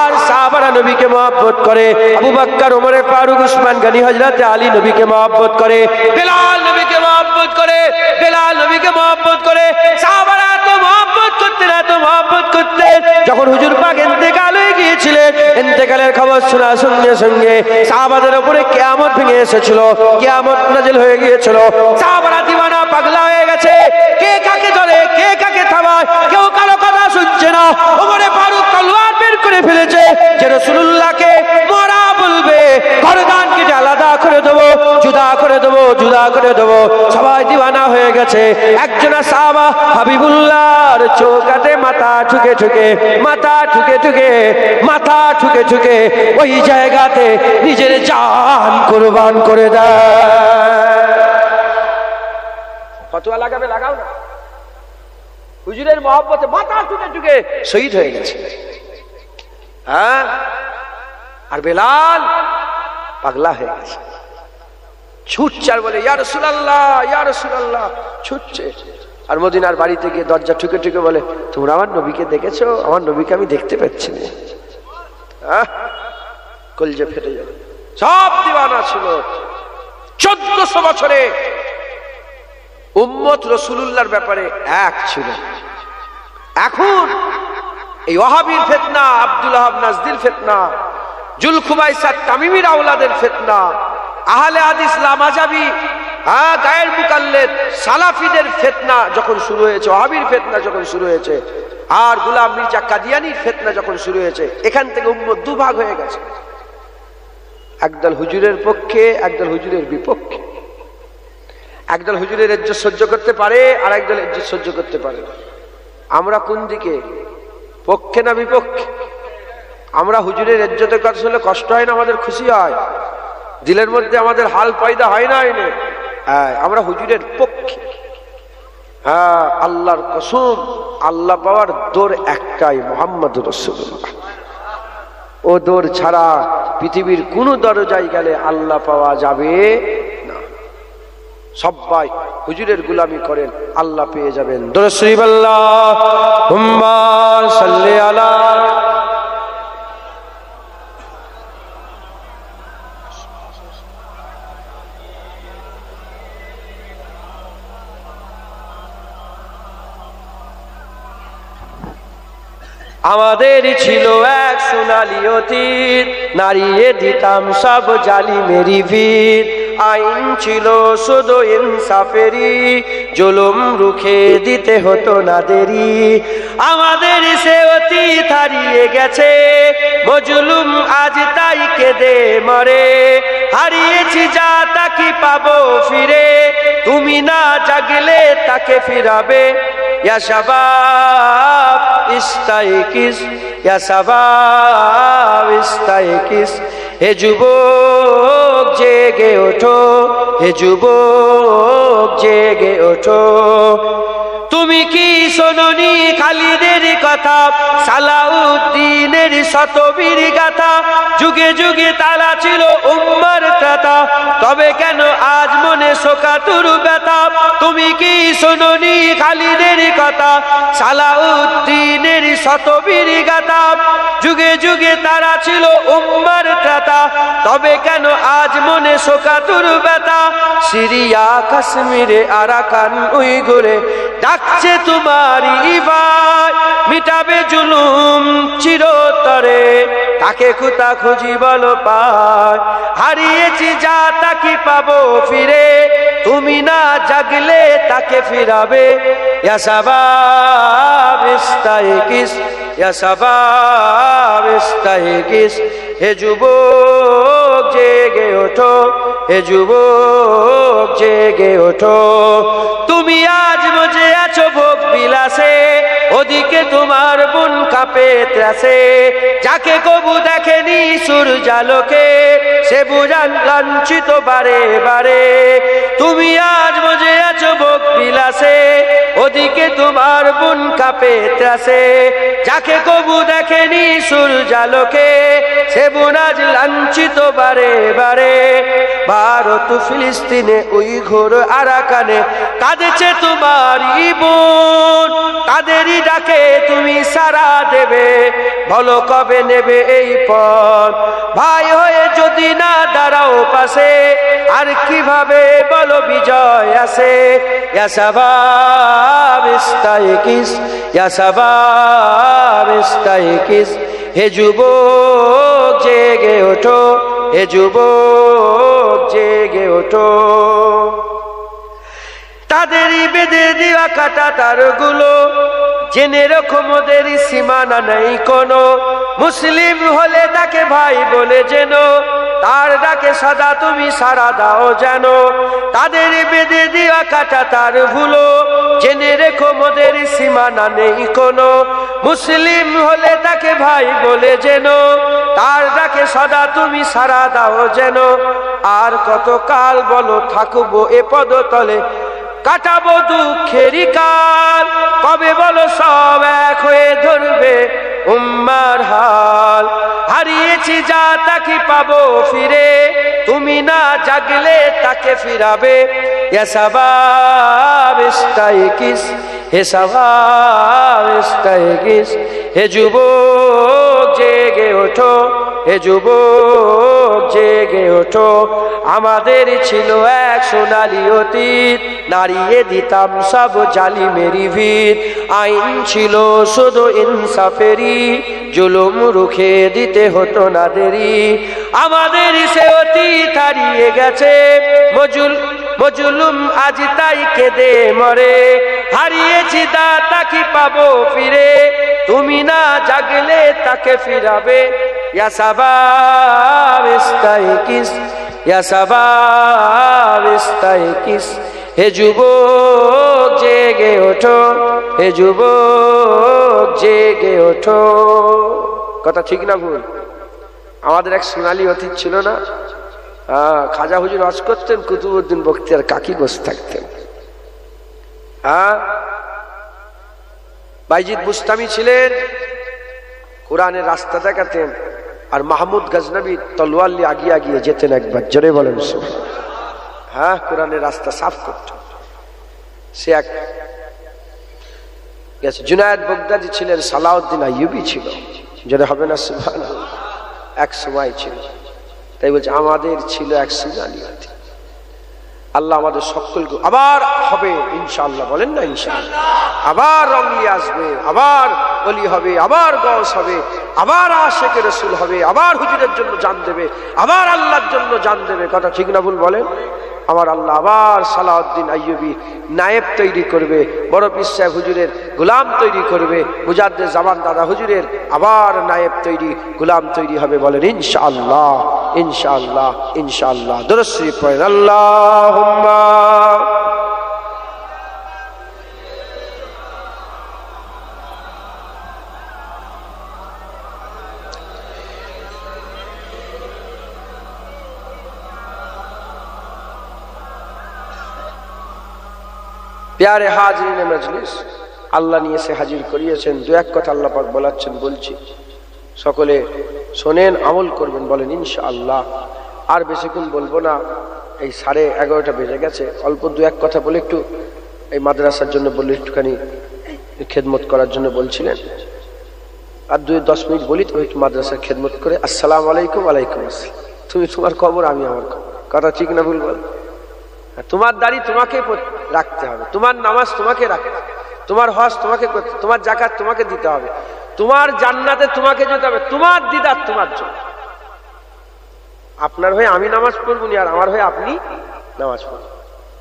আর সাহাবারা নবীকে মহব্বত করে। আবু বকর, ওমর ফারুক, উসমান গনি, হযরত আলী নবীকে মহব্বত করে, বেলাল নবীকে মহব্বত করে, বেলাল নবীকে মহব্বত করে। সাহাবারা তো মহব্বত করতেন, এত মহব্বত করতেন, যখন হুজুর পাক ইন্তেকাল হয়ে গিয়েছিলেন, ইন্তেকালের খবর শোনার সঙ্গে সঙ্গে সাহাবাদের উপরে কিয়ামত ভেঙে এসেছিল, কিয়ামত নাজিল হয়ে গিয়েছিল। সাহাবারা দিওয়ানা পাগলা হয়ে গেছে, কে কাকে ধরে কে কাকে থামায়, কেউ কারো কথা শুনছে না। ওমরে ফারুক তলোয়ার বের করে ফেলেছে যে রাসূলুল্লাহকে মরা বলবে, গর্দান কেটে আলাদা করে দেবো, জুদা করে দেবো, জুদা করে দেবো। সবাই দিওয়ানা হয়ে গেছে। একজন সাহাবা হাবিবুল্লাহর চৌকাতে মাথা ঠুকে ঠুকে, মাথা ঠুকে ঠুকে, মাথা ঠুকে ঠুকে ওই জায়গাতে নিজের জান কুরবান করে দেয়। ফতোয়া লাগাবে লাগাও না, হুজুরের মহব্বতে মাথা ঠুকে ঠুকে শহীদ হয়ে গেছে। হ্যাঁ, আর বেলাল পাগলা হয়ে গেছে, ছুটছে আর বলে ইয়া রাসূলুল্লাহ, ইয়া রাসূলুল্লাহ, ছুটছে। আর মদিনার বাড়িতে গিয়ে দরজা ঠুকে ঠুকে বলে, তোমরা আমার নবীকে দেখেছো? আমার নবীকে আমি দেখতে পাচ্ছি না। কলজে ফেটে যাবে। সব দিওয়ানা ছিল। 1400 বছরে উম্মত রাসূলুল্লাহর ব্যাপারে এক ছিল। এখন এই ওয়াহাবীর ফিতনা, আব্দুল ওয়াহাব নাজদির ফিতনা, জুলখুবাইসা তামিমির আওলাদের ফিতনা, আহলে হাদিস লামাজাবি, গায়ের মুকাল্লিদ সালাফিদের ফিতনা যখন শুরু হয়েছে, ওয়াহাবীর ফিতনা যখন শুরু হয়েছে, আর গোলাম মির্জা কাদিয়ানির ফিতনা যখন শুরু হয়েছে, এখান থেকে উম্মত দুভাগ হয়ে গেছে। একদল হুজুরের পক্ষে, একদল হুজুরের বিপক্ষে। একদল হুজুরের ইজ্জত সহ্য করতে পারে, আর একদল ইজ্জত সহ্য করতে পারে। আমরা কোন দিকে, পক্ষে না বিপক্ষে? আমরা হুজুরের ইজ্জতের কথা শুনলে কষ্ট হয় না, আমাদের খুশি হয়, দিলের মধ্যে আমাদের হাল পয়দা হয় না? আমরা হুজুরের পক্ষে। হ্যাঁ, আল্লাহর কসম, আল্লাহ পাওয়ার দৌড় একটাই, মুহাম্মদুর রাসূলুল্লাহ। ও দৌড় ছাড়া পৃথিবীর কোন দরজায় গেলে আল্লাহ পাওয়া যাবে না। সবাই হুজুরের গোলামি করেন, আল্লাহ পেয়ে যাবেন। দরুদ শরীফ আল্লাহুম্মা সাল্লি আলা। আমাদের ছিল এক সোনালি অতীত, নারিয়ে দিতাম সব জালিমেরই ভিত। আইন ছিল শুধু ইনসাফেরই, জুলুম রুখে দিতে হতো না দেরি। আমাদের সে অতীত হারিয়ে গেছে, মজলুম আজ তাই কেঁদে মরে। হারিয়েছি যা তা কি পাবো ফিরে, তুমি না জাগলে তাকে ফিরাবে। ইয়া শাবাব ইস্তাইকিস, ইয়া শাবাব ইস্তাইকিস, হে যুবক জেগে ওঠো, হে যুবক জেগে ওঠো। তুমি কি শোনোনি খালিদের কথা, সালাউদ্দিনের শতবীর গাথা? যুগে যুগে তারা ছিল উম্মার ত্রাতা, তবে কেন আজ মনে শোকাতুর ব্যথা? তুমি কি শোনোনি খালিদের কথা, সালাউদ্দিনের শতবীর গাথা? যুগে যুগে তারা ছিল উম্মার ত্রাতা, তবে কেন আজ মনে শোকাতুর ব্যথা? সিরিয়া কাশ্মীরে আরাকান উইগুরে ডাকছে তোমারই ভাই, মিটাবে জুলুম চিরতরে, তাকে কোথা খুঁজি বলো পায়। হারিয়েছি যা তাকে পাবো ফিরে, তুমি না জাগলে তাকে ফিরাবে। ইয়া শাবাব ইস্তাইকিস, ইয়া শাবাব ইস্তাইকিস, হে যুবক জেগে ওঠো, হে যুবক জেগে ওঠো। তুমি আজ মজে আছো ভোগ বিলাসে, ওদিকে তোমার বোন কাঁপে ত্রাসে। যাকে কবু দেখেনি সূর্যালোকে, সে বুঝান লাঞ্ছিত বারে বারে। তুমি আজ মজে আছো ভোগ বিলাসে, ওদিকে তোমার বোন কাঁপে ত্রাসে। যাকে কবু দেখেনি সূর্যালোকে, সে বোন আজ লাঞ্ছিত বারে বারে। ভারত ফিলিস্তিনে উইঘুর আরাকানে কাঁদেছে তোমারই বোন, তাদেরই ডাকে তুমি সাড়া দেবে, বলো কবে নেবে এই পথ? ভাই হয়ে যদি না দাঁড়াও পাশে, আর কিভাবে বলো বিজয় আসে? ইয়া শাবাব ইস্তাইকিস, ইয়া শাবাব ইস্তাইকিস, হে যুবক জেগে ওঠো, হে যুবক জেগে ওঠো। তাদেরই বেঁধে দেওয়া কাটা তারগুলো জেনে রাখো মোদের সীমানা নেই কোনো। মুসলিম হলে তাকে ভাই বলে যেন, তার ডাকে সদা তুমি সাড়া দাও যেন। তাদের বেঁধে দেওয়া কাটা তারগুলো জেনে রেখো মোদের সীমানা নেই কোনো। মুসলিম হলে তাকে ভাই বলে যেন, তার ডাকে সদা তুমি সাড়া দাও যেন। আর কত কাল বলো থাকবো এ পদতলে, কাটাবো দুঃখেরই কাল। কবে বলো সব এক হয়ে ধরবে উম্মার হাল। হারিয়েছি যা তাকে পাবো ফিরে, তুমি না জাগলে তাকে ফিরাবে। ইয়া শাবাব ইস্তাইকিস, হে শাবাব ইস্তাইকিস, হে যুবক জেগে ওঠো, হে যুবক জেগে ওঠো। আমাদের ছিল এক সোনালী অতীত, নাড়িয়ে দিতাম সব জালিমেরই ভিত। আইন ছিল শুধু ইনসাফেরই, জুলুম রুখে দিতে হতো না দেরি। আমাদের সে অতীত হারিয়ে গেছে, মজলুম আজ তাই কেঁদে মরে। হারিয়েছি দা তাকে পাবো ফিরে, তুমি না জাগলে তাকে ফিরাবে। ইয়া শাবাব ইস্তাইকিস, ইয়া শাবাব ইস্তাইকিস, হে যুবক জেগে ওঠো, হে যুবক জেগে ওঠো। কথা ঠিক না ভুল? আমাদের এক সোনালী অতীত ছিল না? খাজা হুজুর ওয়াজ করতেন, কুতুবউদ্দিন বখতিয়ার কাকি বসে থাকতেন। বাইজিদ বুস্তামি ছিলেন, কোরআনের রাস্তা দেখাতেন। আর মাহমুদ গজনবী তলোয়ার নিয়ে আগিয়ে আগিয়ে যেতেন একবার, জোরে বলেন সুবহানাল্লাহ। কোরআনের রাস্তা সাফ করত। সে এক গেছে। জুনায়েদ বগদাদি ছিলেন, সালাউদ্দিন আইয়ুবী ছিল, জোরে হবে না সুবহানাল্লাহ? এক সময় ছিল। তাই বলছে আমাদের ছিল এক সোনালী অতীত। আল্লাহ আমাদের সকলকে আবার হবে ইনশাআল্লাহ, বলেন না ইনশাআল্লাহ? আবার রঙলি আসবে, আবার ওলি হবে, আবার গস হবে, আবার আশিকে রাসূল হবে, আবার হুজুরের জন্য জান দেবে, আবার আল্লাহর জন্য জান দেবে। কথা ঠিক না ভুল বলেন? আমার আল্লাহ আবার সালাউদ্দিন আইয়ুবী নায়েব তৈরি করবে, বড় পীর সাহেব হুজুরের গোলাম তৈরি করবে, মুজাদ্দেদ জামান দাদা হুজুরের আবার নায়েব তৈরি, গোলাম তৈরি হবে। বলেন ইনশাআল্লাহ, ইনশাআল্লাহ, ইনশাআল্লাহ। দরুদ শরীফ পড়েন। আল্লাহুম্মা প্যারে হাজিরিনে মজলিস, আল্লাহ নিয়ে এসে হাজির করিয়েছেন। দু এক কথা আল্লাহ পাক বলাচ্ছেন, বলছি সকলে শোনেন, আমল করবেন। বলেন ইনশাআল্লাহ। আর বেশিক্ষণ বলবো না, এই 11:30 বেজে গেছে। অল্প দু এক কথা বলে একটু এই মাদ্রাসার জন্য বলে একটুখানি খেদমত করার জন্য বলছিলেন। আর 2-10 মিনিট বলি তো একটু মাদ্রাসার খেদমত করে। আসসালামু আলাইকুম। ওয়ালাইকুম আসসালাম। তুমি তোমার খবর, আমি আমার খবর। কথা ঠিক না ভুল বল? তোমার দাড়ি তোমাকে রাখতে হবে, তোমার নামাজ তোমাকে রাখতে হবে, তোমার হজ তোমাকে করতে, তোমার যাকাত তোমাকে দিতে হবে, তোমার জান্নাতে তোমাকে যেতে হবে, তোমার দিদার তোমার জন্য। আপনার হয়ে আমি নামাজ পড়বো নি, আর আমার হয়ে আপনি নামাজ পড়বেন।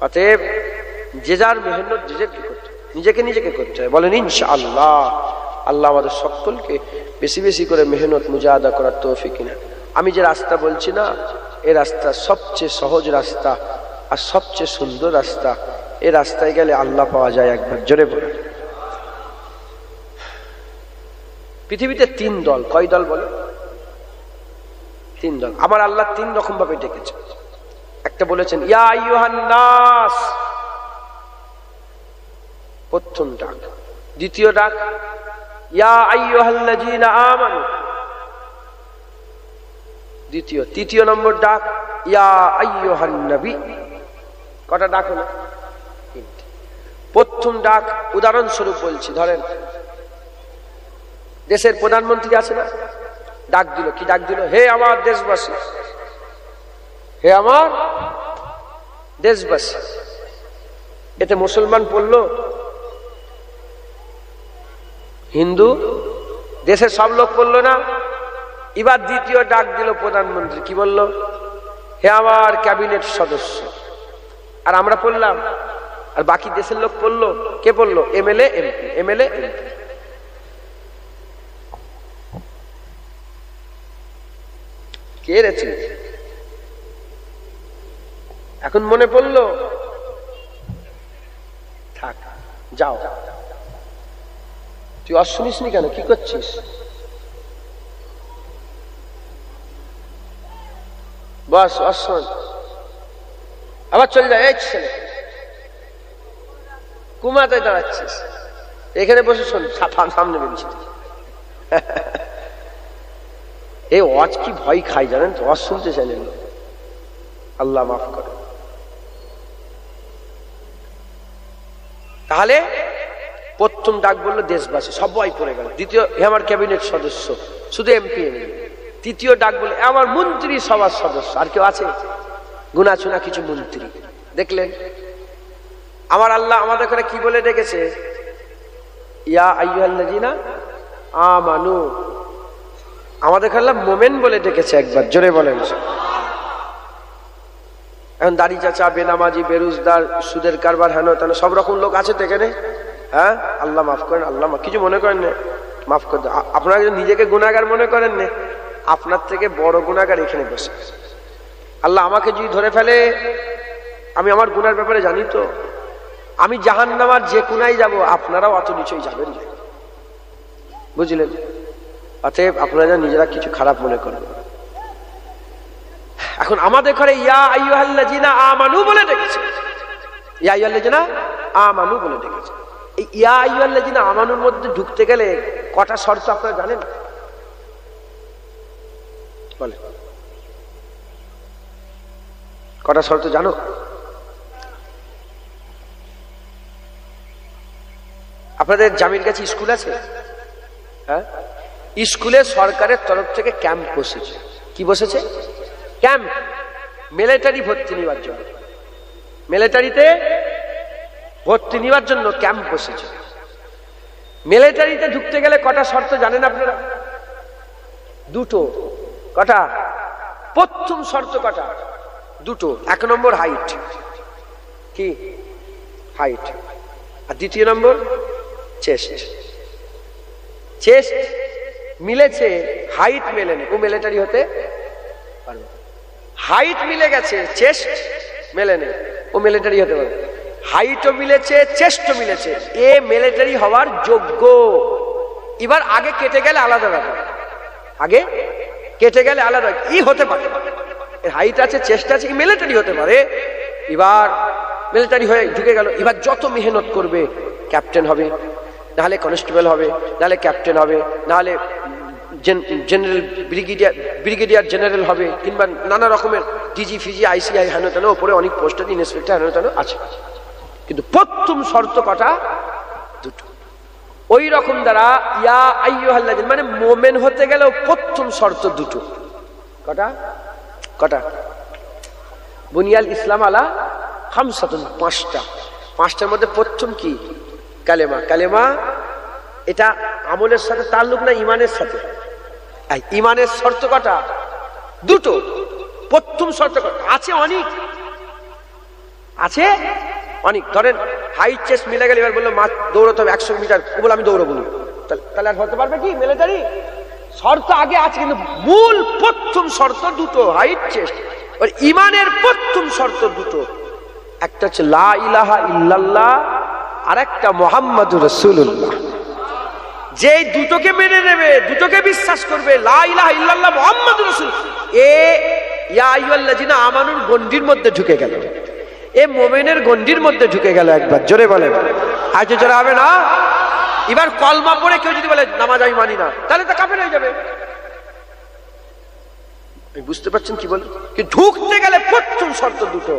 অতএব যে যার মেহনত নিজেকে নিজেকে করতে হয়। বলেন ইনশাআল্লাহ। আল্লাহ আমাদের সকলকে বেশি বেশি করে মেহনত মুজাহাদা করার তৌফিক দেন। আমি যে রাস্তা বলছি না, এই রাস্তা সবচেয়ে সহজ রাস্তা আর সবচেয়ে সুন্দর রাস্তা। এই রাস্তায় গেলে আল্লাহ পাওয়া যায়। একবার জোরে বলে। পৃথিবীতে 3 দল। কয় দল বলে? 3 দল। আমার আল্লাহ 3 রকম ভাবে ডেকেছে। একটা বলেছেন ইয়া আইয়ুহান নাস, প্রথম ডাক। দ্বিতীয় ডাক ইয়া আইয়ুহাল্লাযীনা আমানু, দ্বিতীয়। তৃতীয় নম্বর ডাক ইয়া আইয়ুহান নবী। কটা ডাক হলো? 3। প্রথম ডাক উদাহরণস্বরূপ বলছি, ধরেন দেশের প্রধানমন্ত্রী আছে না, ডাক দিল। কি ডাক দিল? হে আমার দেশবাসী, হে আমার দেশবাসী। এতে মুসলমান পড়লো, হিন্দু, দেশের সব লোক পড়লো না, এবার দ্বিতীয় ডাক দিল প্রধানমন্ত্রী, কি বলল? হে আমার ক্যাবিনেট সদস্য। আর আমরা পড়লাম, আর বাকি দেশের লোক পড়লো। কে পড়লো? MLA MP, MLA MP. কে রেছে? এখন মনে পড়লো, থাক যাও। তুই অশুনিস নি কেন? কি করছিস? বস অশোন, আবার চলে যায়। এই ছেলে কুমাতে দাঁড়াচ্ছিস, এখানে বসে শোন, সামনে বেরিয়েছি। এই ওয়াজ কি ভয় খাই জানেন তো? ওয়াজ শুনতে চাইলেন, আল্লাহ মাফ করে। তাহলে প্রথম ডাক বললো দেশবাসী, সবাই পড়ে গেল। দ্বিতীয়, হে আমার ক্যাবিনেট সদস্য, শুধু এমপি নেই। তৃতীয় ডাক বলে আমার মন্ত্রী সভার সদস্য। আর কেউ আছে? গুনাচুনা কিছু মন্ত্রী দেখলেন। আমার আল্লাহ আমাদের করে কি বলে ডেকেছে? ইয়া আইয়ুহাল্লাযিনা আমানু। আমাদের আল্লাহ মোমেন বলে ডেকেছে একবার, জোরে বলেন। এখন দাড়ি চাচা, বেনামাজি, বেরোজগার, সুদের কারবার, হেন তেন সব রকম লোক আছে তো এখানে। হ্যাঁ, আল্লাহ মাফ করেন, আল্লাহ কিছু মনে করেন না, মাফ করে দেন। আপনারা যদি নিজেকে গুনাহগার মনে করেন না, আপনার থেকে বড় গুনাহগার এখানে বসে। আল্লাহ আমাকে যদি ধরে ফেলে, আমি আমার গুনার ব্যাপারে জানি তো, আমি জাহান্নামার যে কোনায় যাব, আপনারাও অত নিচেই যাবেন না, বুঝলেন? অতএব আপনারা নিজেরা কিছু খারাপ মনে করবেন। এখন আমাদের ঘরে ইয়া আইয়ুহাল্লাযিনা আমানু বলে ডেকেছে, ইয়া আইয়ুহাল্লাযিনা আমানু বলে ডেকেছে। এই ইয়া আইয়ুহাল্লাযিনা আমানুর মধ্যে ঢুকতে গেলে কটা শর্ত আপনারা জানেন? বলে কটা শর্ত জানো? আপনাদের জামির কাছে স্কুল আছে? হ্যাঁ, স্কুলে সরকারের তরফ থেকে ক্যাম্প বসেছে। কি বসেছে? ক্যাম্প। মিলিটারি ভর্তি নেওয়ার জন্য, মিলিটারিতে ভর্তি নেওয়ার জন্য ক্যাম্প বসেছে। মিলিটারিতে ঢুকতে গেলে কটা শর্ত জানেন আপনারা? দুটো। কটা? প্রথম শর্ত কটা? দুটো। এক নম্বর হাইট। কি? হাইট। আর দ্বিতীয় নম্বর চেস্ট। চেস্ট মিলেছে, হাইট মেলেনি, ও মিলিটারি হতে পারবে। হাইট মিলে গেছে, চেস্ট মেলেনি, ও মিলিটারি হতে পারবে। হাইটও মিলেছে, চেস্টও মিলেছে, এ মিলিটারি হওয়ার যোগ্য। এবার আগে কেটে গেলে আলাদা ব্যাপার, আগে কেটে গেলে আলাদা। ই হতে পারে, হাইট আছে, চেস্ট আছে, মিলিটারি হতে পারে। এবার মিলিটারি হয়ে ঢুকে গেল। এবার যত মেহনত করবে, ক্যাপ্টেন হবে, নাহলে কনস্টেবল হবে, নাহলে ক্যাপ্টেন হবে, নাহলে জেনারেল, ব্রিগেডিয়ার জেনারেল হবে, কিংবা নানা রকমের ডিজি ফিজি, আইসিআই, হেন তেন, ওপরে অনেক পোস্টার, ইন্সপেক্টর, হেন তেন আছে। কিন্তু প্রথম শর্ত কটা? দুটো। ওই রকম দ্বারা ইয়া আইয়ুহাল্লাযিনা মানে মোমেন হতে গেলেও প্রথম শর্ত দুটো। কটা? কটা? বুনিয়াল ইসলাম আলা খামসাতুন, পাঁচটা। পাঁচটার মধ্যে প্রথম কি? কালেমা। কালেমা এটা আমলের সাথে তাল্লুক না, ইমানের সাথে। ইমানের শর্ত কটা? দুটো। প্রথম শর্ত কটা? আছে অনেক, আছে অনেক। ধরেন হাইট চেস্ট মিলে গেলে, এবার বললো দৌড়াতে হবে 100 মিটার, ও বলে আমি দৌড়াবো না, তাহলে আর হতে পারবে কি মিলিটারি? শর্ত আগে আছে, কিন্তু মূল প্রথম শর্ত দুটো, হাইট চেস্ট। আর ইমানের প্রথম শর্ত দুটো, একটা হচ্ছে লা ইলাহা ইল্লাল্লাহ, আর একটা মুহাম্মাদুর রাসূলুল্লাহ। যে দুটোকে মেনে নেবে, দুটোকে বিশ্বাস করবে, লা ইলাহা ইল্লাল্লাহ মুহাম্মাদুর রাসূল, এ ইয়া আইয়ুহাল্লাযিনা আমানুর গণ্ডির মধ্যে ঢুকে গেল, এ মুমিনের গণ্ডির মধ্যে ঢুকে গেল। একবার জোরে বলেন, আর জোরে হবে না? এবার কলমা পড়ে কেউ যদি বলে নামাজ আমি মানি না, তাহলে তো কাফের হয়ে যাবে। বুঝতে পারছেন কি বলে? কি ঢুকতে গেলে প্রথম শর্ত দুটো।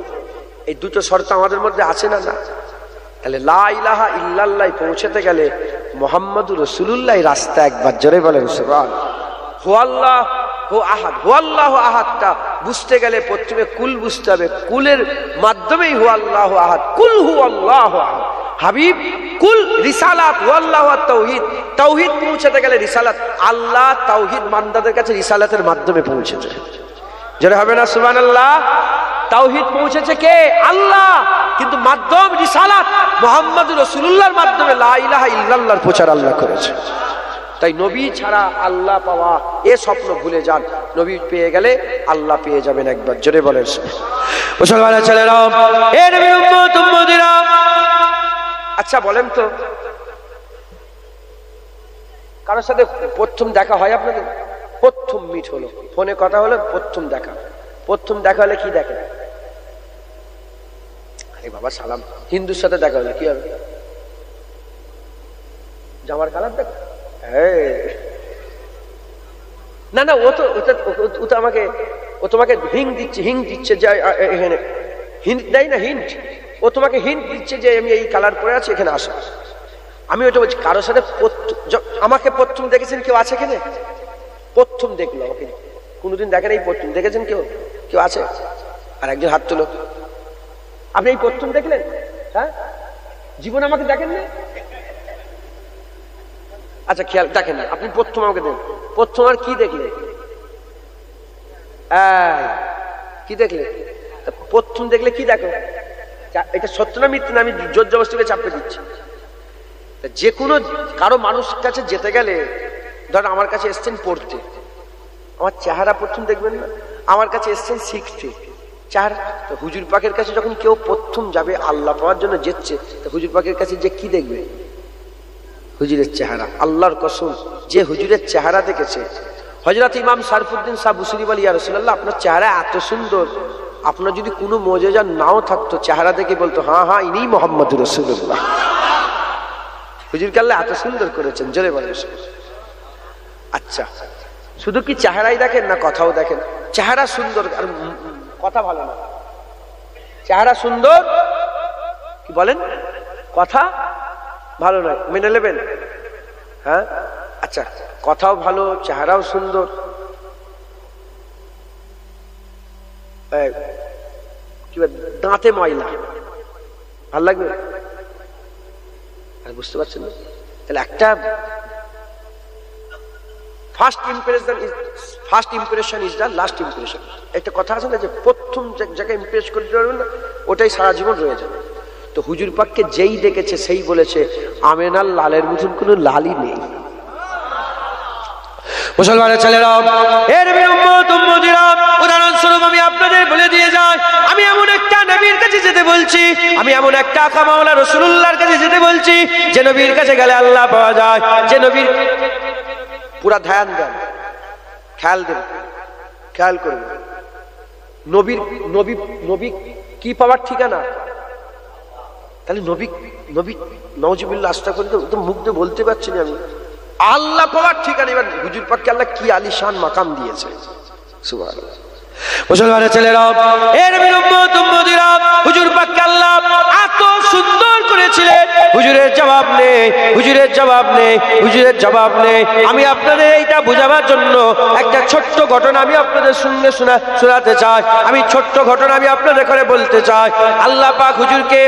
এই দুটো শর্ত আমাদের মধ্যে আছে না? না। তাহলে লা ইলাহা ইল্লাল্লাহ পৌঁছাতে গেলে মুহাম্মাদুর রাসূলুল্লাহ রাস্তা। একবার জোরে বলেন সুবহানাল্লাহ। হুয়াল্লাহ হু আহাদ, হুয়াল্লাহু আহাদটা বুঝতে গেলে প্রথমে কুল বুঝতে হবে, কুলের মাধ্যমেই হুয়াল্লাহু আহাদ, কুল হুয়াল্লাহু আহাদ। হাবিব কুল রিসালাত ওয়াল্লাহু তাওহীদ, তাওহীদ পৌঁছাতে গেলে রিসালাত, আল্লাহ তাওহীদ বান্দাদের কাছে রিসালাতের মাধ্যমে পৌঁছেছে। যারা হবে না সুবহানাল্লাহ। তাওহীদ পৌঁছেছে কে? আল্লাহ, কিন্তু মাধ্যম রিসালাত মুহাম্মদুর রাসূলুল্লাহর মাধ্যমে লা ইলাহা ইল্লাল্লাহর প্রচার আল্লাহ করেছে। তাই নবী ছাড়া আল্লাহ পাওয়া এ স্বপ্ন ভুলে যান, নবী পেয়ে গেলে আল্লাহ পেয়ে যাবেন একবার। জোরে বলেন মুসলমানের ছেলেরা, এ নবীর উম্মত উম্মতিরা, আচ্ছা বলেন তো কারোর সাথে প্রথম দেখা হয় আপনাদের? প্রথম মিট হলো, ফোনে কথা হলো, প্রথম দেখা। প্রথম দেখা হলে কি দেখেন? আরে বাবা সালাম। হিন্দুর সাথে দেখা হলে কি হবে? জামার কালার দেখো। না না, ও তো আমাকে, ও তোমাকে হিং দিচ্ছে যে এখানে হিন্ট দেয় না, হিন্ট। ও তোমাকে হিন্ট দিচ্ছে যে আমি এই কালার পরে আছি, এখানে আসো। আমি ওটা বলছি, কারোর সাথে আমাকে প্রথম দেখেছেন কেউ আছে এখানে? প্রথম দেখলো আমাকে, কোনোদিন দেখেন এই প্রথম দেখেছেন কেউ? কেউ আছে? আর একজন হাত তুলো। আপনি এই প্রথম দেখলেন? হ্যাঁ, জীবনে আমাকে দেখেন না? আচ্ছা খেয়াল দেখেন না, আপনি প্রথম আমাকে দেন। প্রথম আর কি দেখলে? কি দেখলে? প্রথম দেখলে কি দেখো? এটা সত্য না মিথ্যা না আমি জোর জবরদস্তি চাপে দিচ্ছি। যে কোনো কারো মানুষ কাছে যেতে গেলে, ধর আমার কাছে এসছেন পড়তে, আমার চেহারা প্রথম দেখবেন না? আমার কাছে এসছেন শিখতে, চেহারা। হুজুর পাকের কাছে যখন কেউ প্রথম যাবে আল্লাহ পাওয়ার জন্য যেচ্ছে, তো হুজুর পাকের কাছে যে কি দেখবে? হুজুরের চেহারা। আল্লাহর কসম, যে হুজুরের চেহারা দেখেছে, হযরত ইমাম শরফুদ্দীন সাহেব বুসরি বলে, ইয়া রাসূলুল্লাহ আপনার চেহারা এত সুন্দর, আপনার যদি কোনো মুজিজা নাও থাকতো, চেহারা দেখে বলতো হ্যাঁ হ্যাঁ ইনি মুহাম্মদুর রাসূলুল্লাহ। হুজুরকে আল্লাহ এত সুন্দর করেছেন, জোরে বলেন। আচ্ছা, শুধু কি চেহারাই দেখেন না কথাও দেখেন? চেহারা সুন্দর আর কথা ভালো না। চেহারা সুন্দর কি বলেন, কথা ভালো নয়, মেনে নেবেন? হ্যাঁ, আচ্ছা, কথাও ভালো, চেহারাও সুন্দর, কি দাঁতে ময়লা, ভাল লাগবে? বুঝতে পারছেন না? তাহলে একটা first impression is the last impression. একটা কথা আছে না যে প্রথম জায়গায় ইমপ্রেস করতে পারবেন না, ওটাই সারা জীবন রয়ে যাবে। তো হুজুর পাককে যেই দেখেছে সেই বলেছে আমেনার লালের মতন কোনো লালই নেই। মুসলমানের ছেলেরা, এর উম্মত উম্মতিরা, উদাহরণস্বরূপ আমি আপনাদের বলে দিয়ে যাই, আমি এমন একটা নবীর কাছে যেতে বলছি, আমি এমন একটা আকা মাওলা রাসূলুল্লাহর কাছে যেতে বলছি, যে নবীর কাছে গেলে আল্লাহ পাওয়া যায়। যে নবীর পুরা ধ্যান দেন, খেয়াল দেন, খেয়াল করবেন, নবীর নবী নবী কি পাওয়ার ঠিকানা? তাহলে নবী নবী নাউজুবিল্লাহ আস্তাগফিরুল্লাহ, তো মুখ দিয়ে বলতে পারছি না আমি, আল্লাহ পাওয়ার ঠিকানা। এবার হুজুর পাককে আল্লাহ কি আলিশান মাকাম দিয়েছে, সুবহানাল্লাহ। মুসলমানের ছেলেরা, এর উম্মত উম্মতিরা, হুজুর পাককে আল্লাহ এত সুন্দর করেছিলেন, হুজুরের জবাব নেই, হুজুরের জবাব নেই, হুজুরের জবাব নেই। আমি আপনাদের এইটা বোঝাবার জন্য একটা ছোট্ট ঘটনা আমি আপনাদের সঙ্গে শোনাতে চাই। আমি ছোট্ট ঘটনা আমি আপনাদের করে বলতে চাই। আল্লাহ পাক হুজুরকে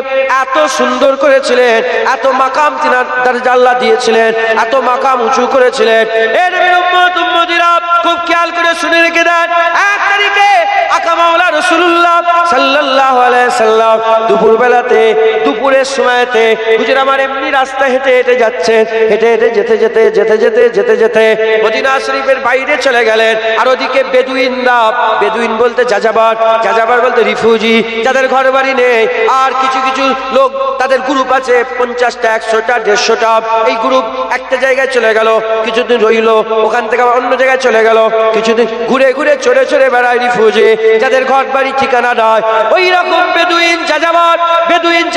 এত সুন্দর করেছিলেন, এত মাকাম তিনার দরজা আল্লাহ দিয়েছিলেন, এত মাকাম উঁচু করেছিলেন। এর উম্মত উম্মতিরা, খুব খেয়াল করে শুনে রেখে দেন। এক তারিখে আকা মাওলা রাসূলুল্লাহ সাল্লাল্লাহু আলাইহি সাল্লাম দুপুর বেলাতে, দুপুরের সময়তে হুজুর আমার এমনি রাস্তা হেঁটে হেঁটে যাচ্ছেন, হেঁটে হেঁটে যেতে যেতে মদিনা শরীফের বাইরে চলে গেলেন। আর ওদিকে বেদুইনরা, বেদুইন বলতে যাযাবর, যাযাবর বলতে রিফিউজি, যাদের ঘর বাড়ি নেই। আর কিছু কিছু লোক, তাদের গ্রুপ আছে 50টা, 100টা, 150টা। এই গ্রুপ একটা জায়গায় চলে গেল, কিছুদিন রইল, ওখান থেকে অন্য জায়গায় চলে গেল, কিছুদিন ঘুরে ঘুরে চড়ে চড়ে বেড়ায় রিফিউজি, যাদের ঘর বাড়ি ঠিকানা নয়। ওই রকম বেদুইন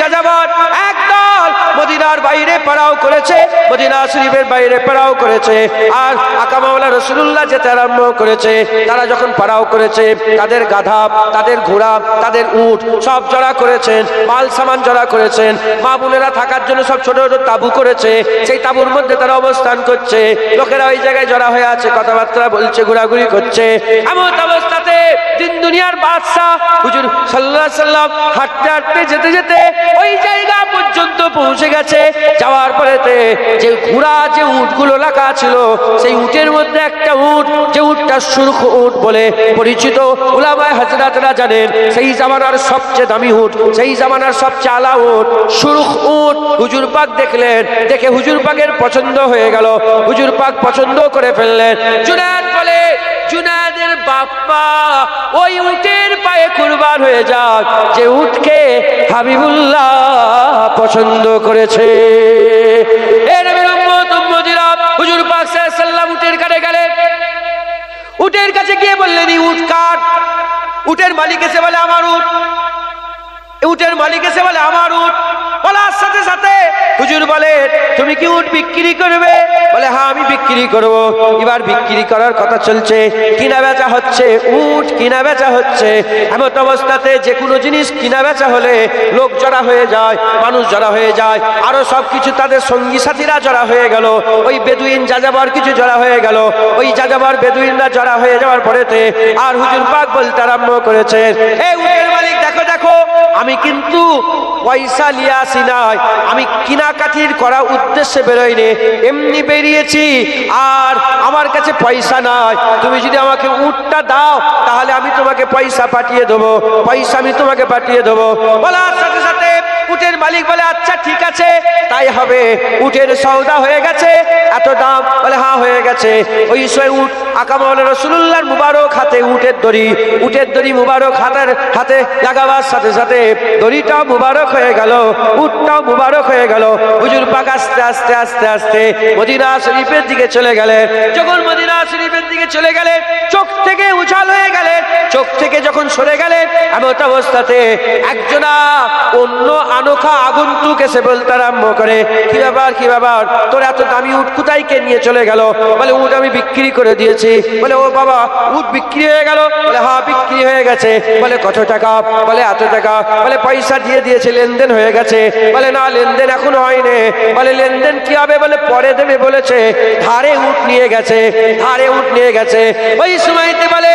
যাযাবর একদল মদিনার বাইরে পাড়াও করেছে, মদিনা শরীফের বাইরে পাড়াও করেছে। আর আকা মাওলা রাসূলুল্লাহ যেতে আরম্ভ করেছে। তারা যখন পাড়াও করেছে, তাদের গাধা, তাদের ঘোড়া, তাদের উট সব জড়া করেছেন, মাল সামান জড়া করেছেন। মা বোনেরা থাকার জন্য সব ছোট ছোট তাঁবু করেছে, সেই তাঁবুর মধ্যে তারা অবস্থান করছে। লোকেরা ওই জায়গায় জড়া হয়ে আছে, কথাবার্তা বলছে, ঘোরাঘুরি করছে। এমন অবস্থাতে হযরতে দিন দুনিয়ার বাদশা হুজুর সাল্লাল্লাহু আলাইহি সাল্লাম হাঁটতে হাঁটতে যেতে যেতে ওই জায়গা পর্যন্ত পৌঁছে গেছে। যাওয়ার পরেতে যে ঘোড়া যে উটগুলো রাখা ছিল সেই উটের মধ্যে একটা উট, যে উটটা সুরখ উট বলে পরিচিত, উলামায়ে হযরতরা জানেন সেই জামানার সবচেয়ে দামি উট, সেই জামানার সবচেয়ে আলা উট সুরখ উট। হুজুর পাক দেখলেন, দেখে হুজুর পাকের পছন্দ হয়ে গেল, হুজুর পাক পছন্দ করে ফেললেন। জুনায়েদ বলে, জুনায়েদের বাপ্পা ওই উটের পায়ে কুরবান হয়ে যাক যে উটকে হাবিবুল্লাহ পছন্দ করেছে। এর বিরুদ্ধে উম্মতিরা হুজুর পাক সাল্লাল্লাহু আলাইহি সাল্লাম উটের কাছে গেলেন। উটের কাছে গিয়ে বললেন, উট কার? উটের মালিক এসে বলে আমার উট। উটের মালিক এসে বলে আমার উট। বলার সাথে সাথে হুজুর বলে, তুমি কি উট বিক্রি করবে? বলে হ্যাঁ আমি বিক্রি করব। এবার বিক্রি করার কথা চলছে, কিনা বেচা হচ্ছে, উট কিনা বেচা হচ্ছে। এমন অবস্থাতে যে কোনো জিনিস কিনা বেচা হলে লোক জড়া হয়ে যায়, মানুষ জড়া হয়ে যায়, আরো সবকিছু তাদের সঙ্গী সাথীরা জড়া হয়ে গেল। ওই বেদুইন যাযাবর কিছু জড়া হয়ে গেল। ওই যাযাবর বেদুইনরা জড়া হয়ে যাওয়ার পরেতে আর হুজুর পাক বলতে আরম্ভ করেছেন, এই উটের মালিক দেখো দেখো, আমি কিন্তু পয়সা লিয়ে আসি নাই, আমি কিনাকাটির করা উদ্দেশ্যে বেরোইনি, এমনি বেরিয়েছি, আর আমার কাছে পয়সা নাই। তুমি যদি আমাকে উটটা দাও তাহলে আমি তোমাকে পয়সা পাঠিয়ে দেবো, পয়সা আমি তোমাকে পাঠিয়ে দেবো। বলার সাথে সাথে উটের মালিক বলে আচ্ছা ঠিক আছে তাই হবে। উটের সওদা হয়ে গেছে, এত দাম? বলে হ্যাঁ হয়ে গেছে। ওই সময় উট আকা মাওলানা রাসূলুল্লাহর মুবারক হাতে উটের দড়ি মুবারক হাতে লাগাবার সাথে সাথে দড়িটাও মুবারক হয়ে গেল, উটটাও মুবারক হয়ে গেল। হুজুর পাক আস্তে আস্তে আস্তে আস্তে মদিনা শরীফের দিকে চলে গেলেন। যখন মদিনা শরীফের দিকে চলে গেলেন, চোখ থেকে উজাল হয়ে গেলেন, চোখ থেকে যখন সরে গেলেন, এমন অবস্থাতে একজনা অন্য আনোখা আগন্তুক এসে বলতে আরম্ভ করে, কি ব্যাপার কি ব্যাপার, তোর এত দামি উট কোথায় কে নিয়ে চলে গেল? বলে উট আমি বিক্রি করে দিয়েছি। বলে ও বাবা, উট বিক্রি হয়ে গেল? বলে হ্যাঁ বিক্রি হয়ে গেছে। বলে কত টাকা? বলে এত টাকা। বলে পয়সা দিয়ে দিয়েছে, লেনদেন হয়ে গেছে? বলে না লেনদেন এখনো হয়নি। বলে লেনদেন কি হবে? বলে পরে দেবে বলেছে, ধারে উট নিয়ে গেছে, ধারে উট নিয়ে গেছে। ওই সময়তে বলে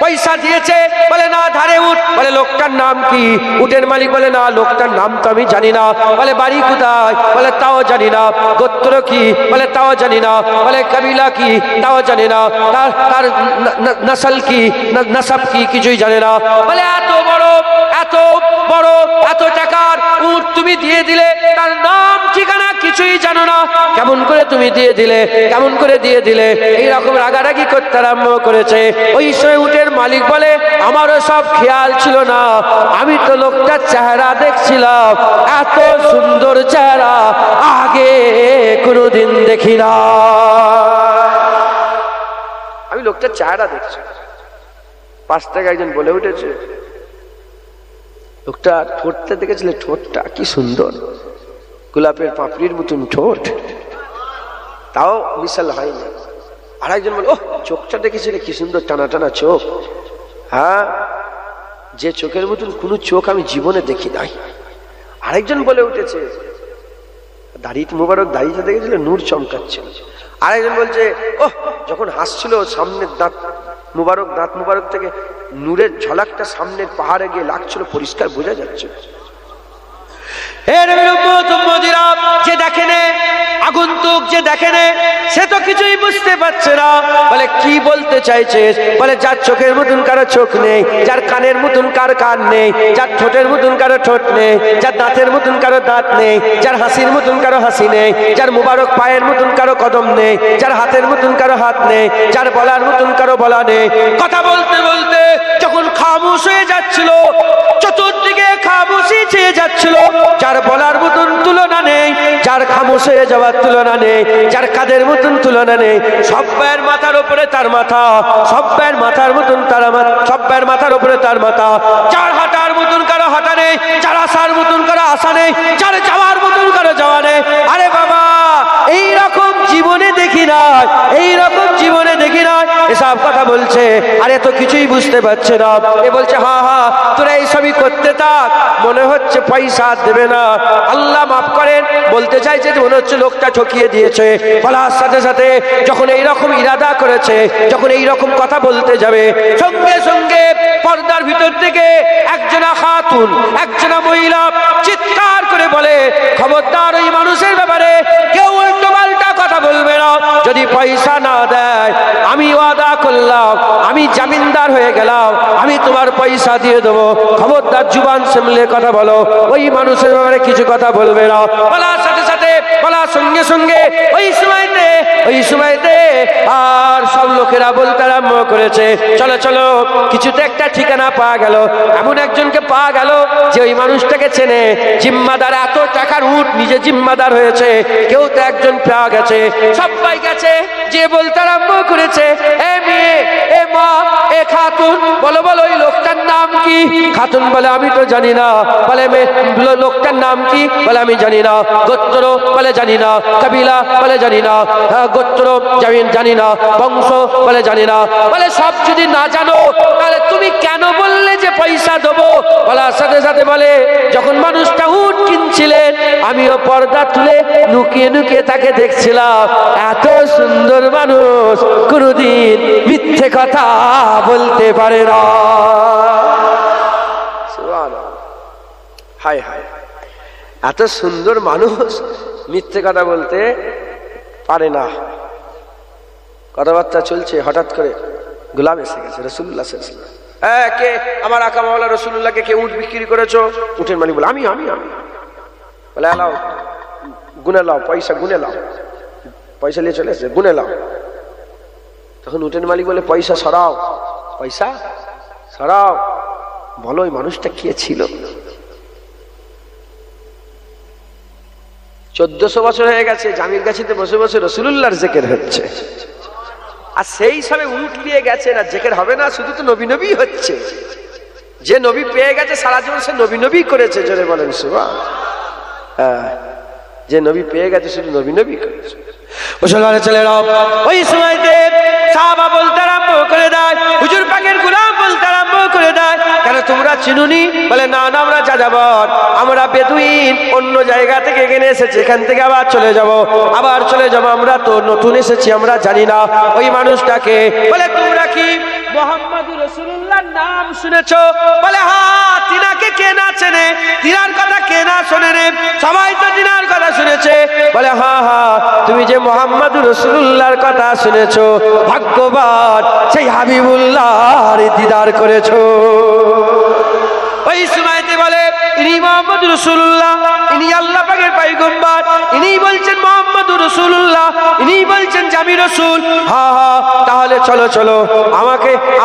পয়সা দিয়েছে? বলে না ধারে উট। বলে লোকটার নাম কি? উটের মালিক বলে না লোকটার নাম তো আমি জানি না। বলে বাড়ি কোথায়? বলে তাও জানি না। গোত্র কি? বলে তাও জানি না। বলে কবিলা কি? তাও জানি না। তার নসল কি, নসব কি, কিছুই জানে না। বলে এত বড় এত টাকার উট তুমি দিয়ে দিলে, তার নাম ঠিকানা কিছুই জানো না, কেমন করে তুমি দিয়ে দিলে, কেমন করে দিয়ে দিলে? এইরকম রাগারাগি করতে আরম্ভ করেছে। ওই সময় উটের মালিক বলে আমারও সব খেয়াল ছিল না, আমি তো লোকটার চেহারা দেখছিলাম, এত সুন্দর চেহারা আগে কোনোদিন দেখি না। আমি লোকটার চেহারা দেখছি। পাশ থেকে একজন বলে উঠেছে, লোকটা ঠোঁটটা দেখেছিলে, ঠোঁটটা কি সুন্দর, গোলাপের পাপড়ির মতন ঠোঁট, তাও বিশাল হয়নি। আর একজন বলে ও চোখটা দেখেছিলে কি সুন্দর, টানা টানা চোখ, হ্যাঁ যে চোখের মতন কোনো চোখ আমি জীবনে দেখি নাই। আরেকজন বলে উঠেছে দাড়ি মুবারক, দাড়িটা দেখেছিল নূর চমকাচ্ছিল। আরেকজন বলছে ও যখন হাসছিল সামনের দাঁত মুবারক থেকে নূরের ঝলকটা সামনের পাহাড়ে গিয়ে লাগছিল, পরিষ্কার বোঝা যাচ্ছে। যে দেখেনে আগন্তুক, যে দেখেনে সে তো কিছুই বুঝতে পারছে না। বলে কি বলতে চাইছিস? বলে যার চোখের মতন কারো চোখ নেই, যার কানের মতন কারো কান নেই, যার ঠোঁটের মতন কারো ঠোঁট নেই, যার দাঁতের মতন কারো দাঁত নেই, যার হাসির মতন কারো হাসি নেই, যার মুবারক পায়ের মতন কারো কদম নেই, যার হাতের মতন কারো হাত নেই, যার বলার মতন কারো বলা নেই। কথা বলতে বলতে যখন খামোশ হয়ে যাচ্ছিল, চতুর্দিকে খামোশি ছেয়ে যাচ্ছিল, যার বলার মতন তুলনা নেই, যার খামোশ হয়ে যাওয়ার তুলনা নেই, যার কাদের মতন তুলনা নেই, সব্বার মাথার উপরে তার মাথা, সব্বার মাথার মতন তার মাথা, সব্বার মাথার উপরে তার মাথা, যার হাঁটার মতন কারো হাঁটা নেই, যার আসার মতন কারো আশা নেই, যার যাওয়ার মতন কারো যাওয়া নেই। আরে বাবা, এইরকম জীবনে দেখি দেখি না, এইরকম জীবনে দেখি না, এসব কথা বলছে। আরে তো কিছুই বুঝতে পারছে না। এ বলছে হ্যাঁ হ্যাঁ তোরা এইসবই করতে থাক, মনে হচ্ছে পয়সা দেবে না। আল্লাহ মাফ করেন, বলতে চাইছে যে মনে হচ্ছে লোকটা ঠকিয়ে দিয়েছে। বলার সাথে সাথে যখন এইরকম ইরাদা করেছে, যখন এইরকম কথা বলতে যাবে, সঙ্গে সঙ্গে পর্দার ভিতর থেকে একজনা খাতুন, একজনা মহিলা চিৎকার করে বলে, খবরদার ওই মানুষের ব্যাপারে কেউ উল্টো পাল্টা কথা বলবে না। যদি পয়সা না দেয়, আমি ওয়াদা করলাম, আমি জামিনদার হয়ে গেলাম, আমি তোমার পয়সা দিয়ে দেবো। খবরদার জুবান সামলে কথা বলো, ওই মানুষের ব্যাপারে কিছু কথা বলবে না। বলার সাথে সাথে, বলার সঙ্গে সঙ্গে ওই সময়তে আর সব লোকেরা বলতে আরম্ভ করেছে, চলো চলো, কিছুতে একটা ঠিকানা পাওয়া গেল। এমন একজনকে পাওয়া গেল যে ওই মানুষটাকে চেনে, জিম্মাদার, এত টাকার উট, নিজে জিম্মাদার হয়েছে। কেউ তো একজন পাওয়া গেছে, সবাই গেছে, যে বলতে আরম্ভ করেছে, এ মেয়ে, এ মা, এ খাতুন, বলো বলো ওই লোকটার নাম কি? খাতুন বলে আমি তো জানি না। বলে লোকটার নাম কি? বলে আমি জানি না। গোত্র? বলে জানি না। কবিলা? বলে জানি না। গোত্র জানি না। বংশ? বলে জানি না। বলে সব যদি না জানো তাহলে তুমি কেন বললে যে পয়সা দেবো? বলার সাথে সাথে বলে, যখন মানুষটা উট কিনছিলেন আমিও পর্দা তুলে লুকিয়ে লুকিয়ে তাকে দেখছিলাম। এত সুন্দর মানুষ কোনদিন মিথ্যে কথা বলতে পারে না। হায় হায়, এত সুন্দর মানুষ মিথ্যে কথা বলতে পারে না। কথাবার্তা চলছে, হঠাৎ করে গোলাম এসে গেছে। রাসূলুল্লাহ সাল্লাল্লাহু আলাইহি ওয়াসাল্লাম, কে? আমার আকা মাওলা রাসূলুল্লাহকে কে উট বিক্রি করেছো? উটের মালিক বলে আমি আমি আমি। বলে লাও, গুনে লাও, পয়সা গুনে লাও। পয়সা নিয়ে চলে এসেছে, গুনে লাও। তখন উটের মালিক বলে, পয়সা সরাও, পয়সা সরাও, বলো ওই মানুষটা কে ছিল? 1400 বছর হয়ে গেছে, জামির গাছিতে বসে বসে রাসূলুল্লাহর জিকির হচ্ছে। আর সেই সময় উট নিয়ে গেছে, না জিকির হবে না? শুধু তো নবী নবী হচ্ছে। যে নবী পেয়ে গেছে সারা জীবন সে নবী নবী করেছে। জোরে বলেন সুবহান। যে নবী পেয়ে গেছে শুধু নবী নবী করেছে। মুসলমানের ছেলেরা ওই সময়তে সাহাবা বলতে আরম্ভ করে দেয়, হুজুর পাকের গোলাম বলতে আরম্ভ করে দেয়, কেন তোমরা চিনুনি? বলে না না, আমরা যাযাবর, আমরা বেদুইন, অন্য জায়গা থেকে এখানে এসেছি, এখান থেকে আবার চলে যাব, আমরা তো নতুন এসেছি, আমরা জানি না ওই মানুষটাকে। বলে তোমরা কি মুহাম্মদুর রাসূলুল্লাহর নাম শুনেছো? বলে হ্যাঁ। তিনাকে কে না চেনে? তিনার কথা কে না শোনে রে? সবাই তো তিনার কথা শুনেছে। বলে হ্যাঁ হ্যাঁ, তুমি যে মুহাম্মদুর রাসূলুল্লাহর কথা শুনেছো, ভাগ্যবান, সেই হাবিবুল্লাহর দিদার করেছো। ওই সময়তে বলে, ইনি মুহাম্মদুর রাসূলুল্লাহ, ইনি আল্লাহ পাকের পয়গম্বর, ইনি বলছেন মুহাম্মদুর রাসূলুল্লাহ, ইনি বলছেন জামি রাসূল। হ্যাঁ হ্যাঁ, তাহলে চলো চলো,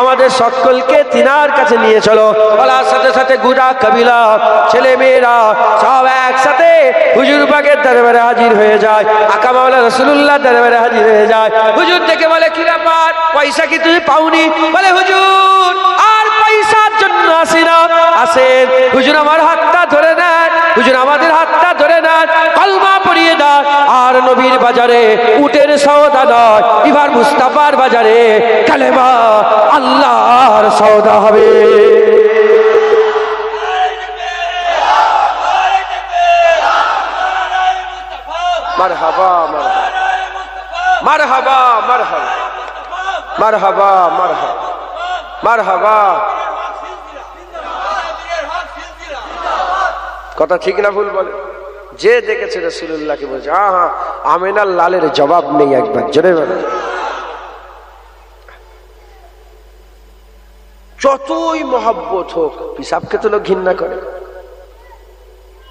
আমাদের সকলকে তিনার কাছে নিয়ে চলো। বলার সাথে সাথে গোটা কবিলা, ছেলে মেয়েরা সব একসাথে হুজুর পাকের দরবারে হাজির হয়ে যায়, আকা মাওলা রাসূলুল্লাহ দরবারে হাজির হয়ে যায়। হুজুর থেকে বলে, কি ব্যাপার, পয়সা কি তুমি পাওনি? বলে হুজুর আর পয়সার জন্য আসি না। আসেন হুজুর, আমার হাতটা ধরে নেন, হুজুর আমাদের হাতটা ধরে নেন, কলমা পড়িয়ে দেন। আর নবীর বাজারে উটের সওদা নয়, এবার মুস্তাফার বাজারে কালেমা আল্লাহর সওদা হবে। মারহাবা মারহাবা মারহাবা মারহাবা মারহাবা মারহাবা। কথা ঠিক না ভুল বলে? যে দেখেছে রাসূলুল্লাহকে বলছে হ্যাঁ, আমিনার লালের জবাব নেই। একবার জোরে বলে, যতই মহব্বত হোক, পিসাবকে তো লোক ঘৃণা করে।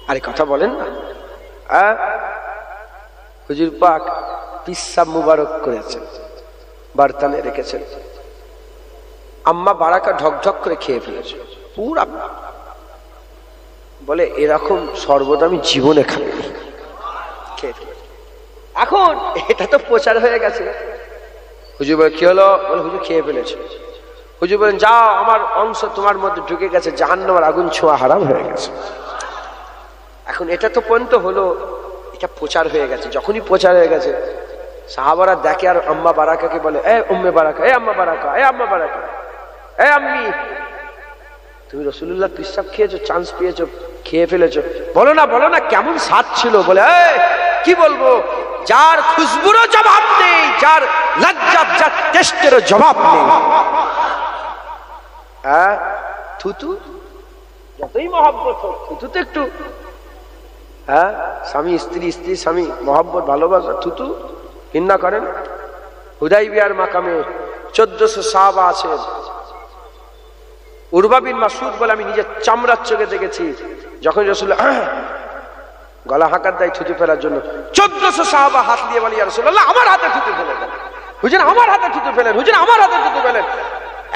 আরে কথা বলেন না। হুজুর পাক পিসাব মুবারক করেছেন, বারতানে রেখেছেন, আম্মা বারাকা ঢকঢক করে খেয়ে ফেলেছে পুরা। বলে এরকম শরবত আমি জীবনে খাইনি। এখন এটা তো প্রচার হয়ে গেছে। হুজুর বলে কি হলো? বলে হুজুর খেয়ে ফেলেছে। হুজুর বলেন যাও, আমার অংশ তোমার মধ্যে ঢুকে গেছে, জাহান্নামের আগুন ছোঁয়া হারাম হয়ে গেছে। এখন এটা তো পর্যন্ত হলো, এটা প্রচার হয়ে গেছে। যখনই প্রচার হয়ে গেছে সাহাবারা দেখে আর আম্মা বারাকাকে বলে, এ উম্মে বারাকা, এ আম্মা বারাকা, এ আম্মা বারাকা, এ আম্মি, তুমি রাসূলুল্লাহ পেশাব খেয়েছো, চান্স পেয়েছো, খেয়ে ফেলেছো, বলো না বলো না কেমন স্বাদ ছিল। বলে কি বলবো, যার খুশবুরও জবাব নেই, যার লজ্জাত, যার টেস্টেরও জবাব নেই। হ্যাঁ, থুতু যতই মহব্বত হোক, থুতু তো একটু, হ্যাঁ, স্বামী স্ত্রী, স্ত্রী স্বামী, মহব্বত ভালোবাসা, থুতু ঘৃণা করেন। হুদাইবিয়ার মাকামে 1400 সাহাবা আছেন। উরওয়া বিন মাসউদ বলে, আমি নিজের চামড়ার চোখে দেখেছি, যখন রাসূলুল্লাহ গলা হাঁকার দেয় থুতু ফেলার জন্য, 1400 সাহাবা হাত দিয়ে বলে, ইয়া রাসূলুল্লাহ আমার হাতে থুতু ফেলে দেন, হুজুর আমার হাতে থুতু ফেলেন, হুজুর আমার হাতে থুতু ফেলেন।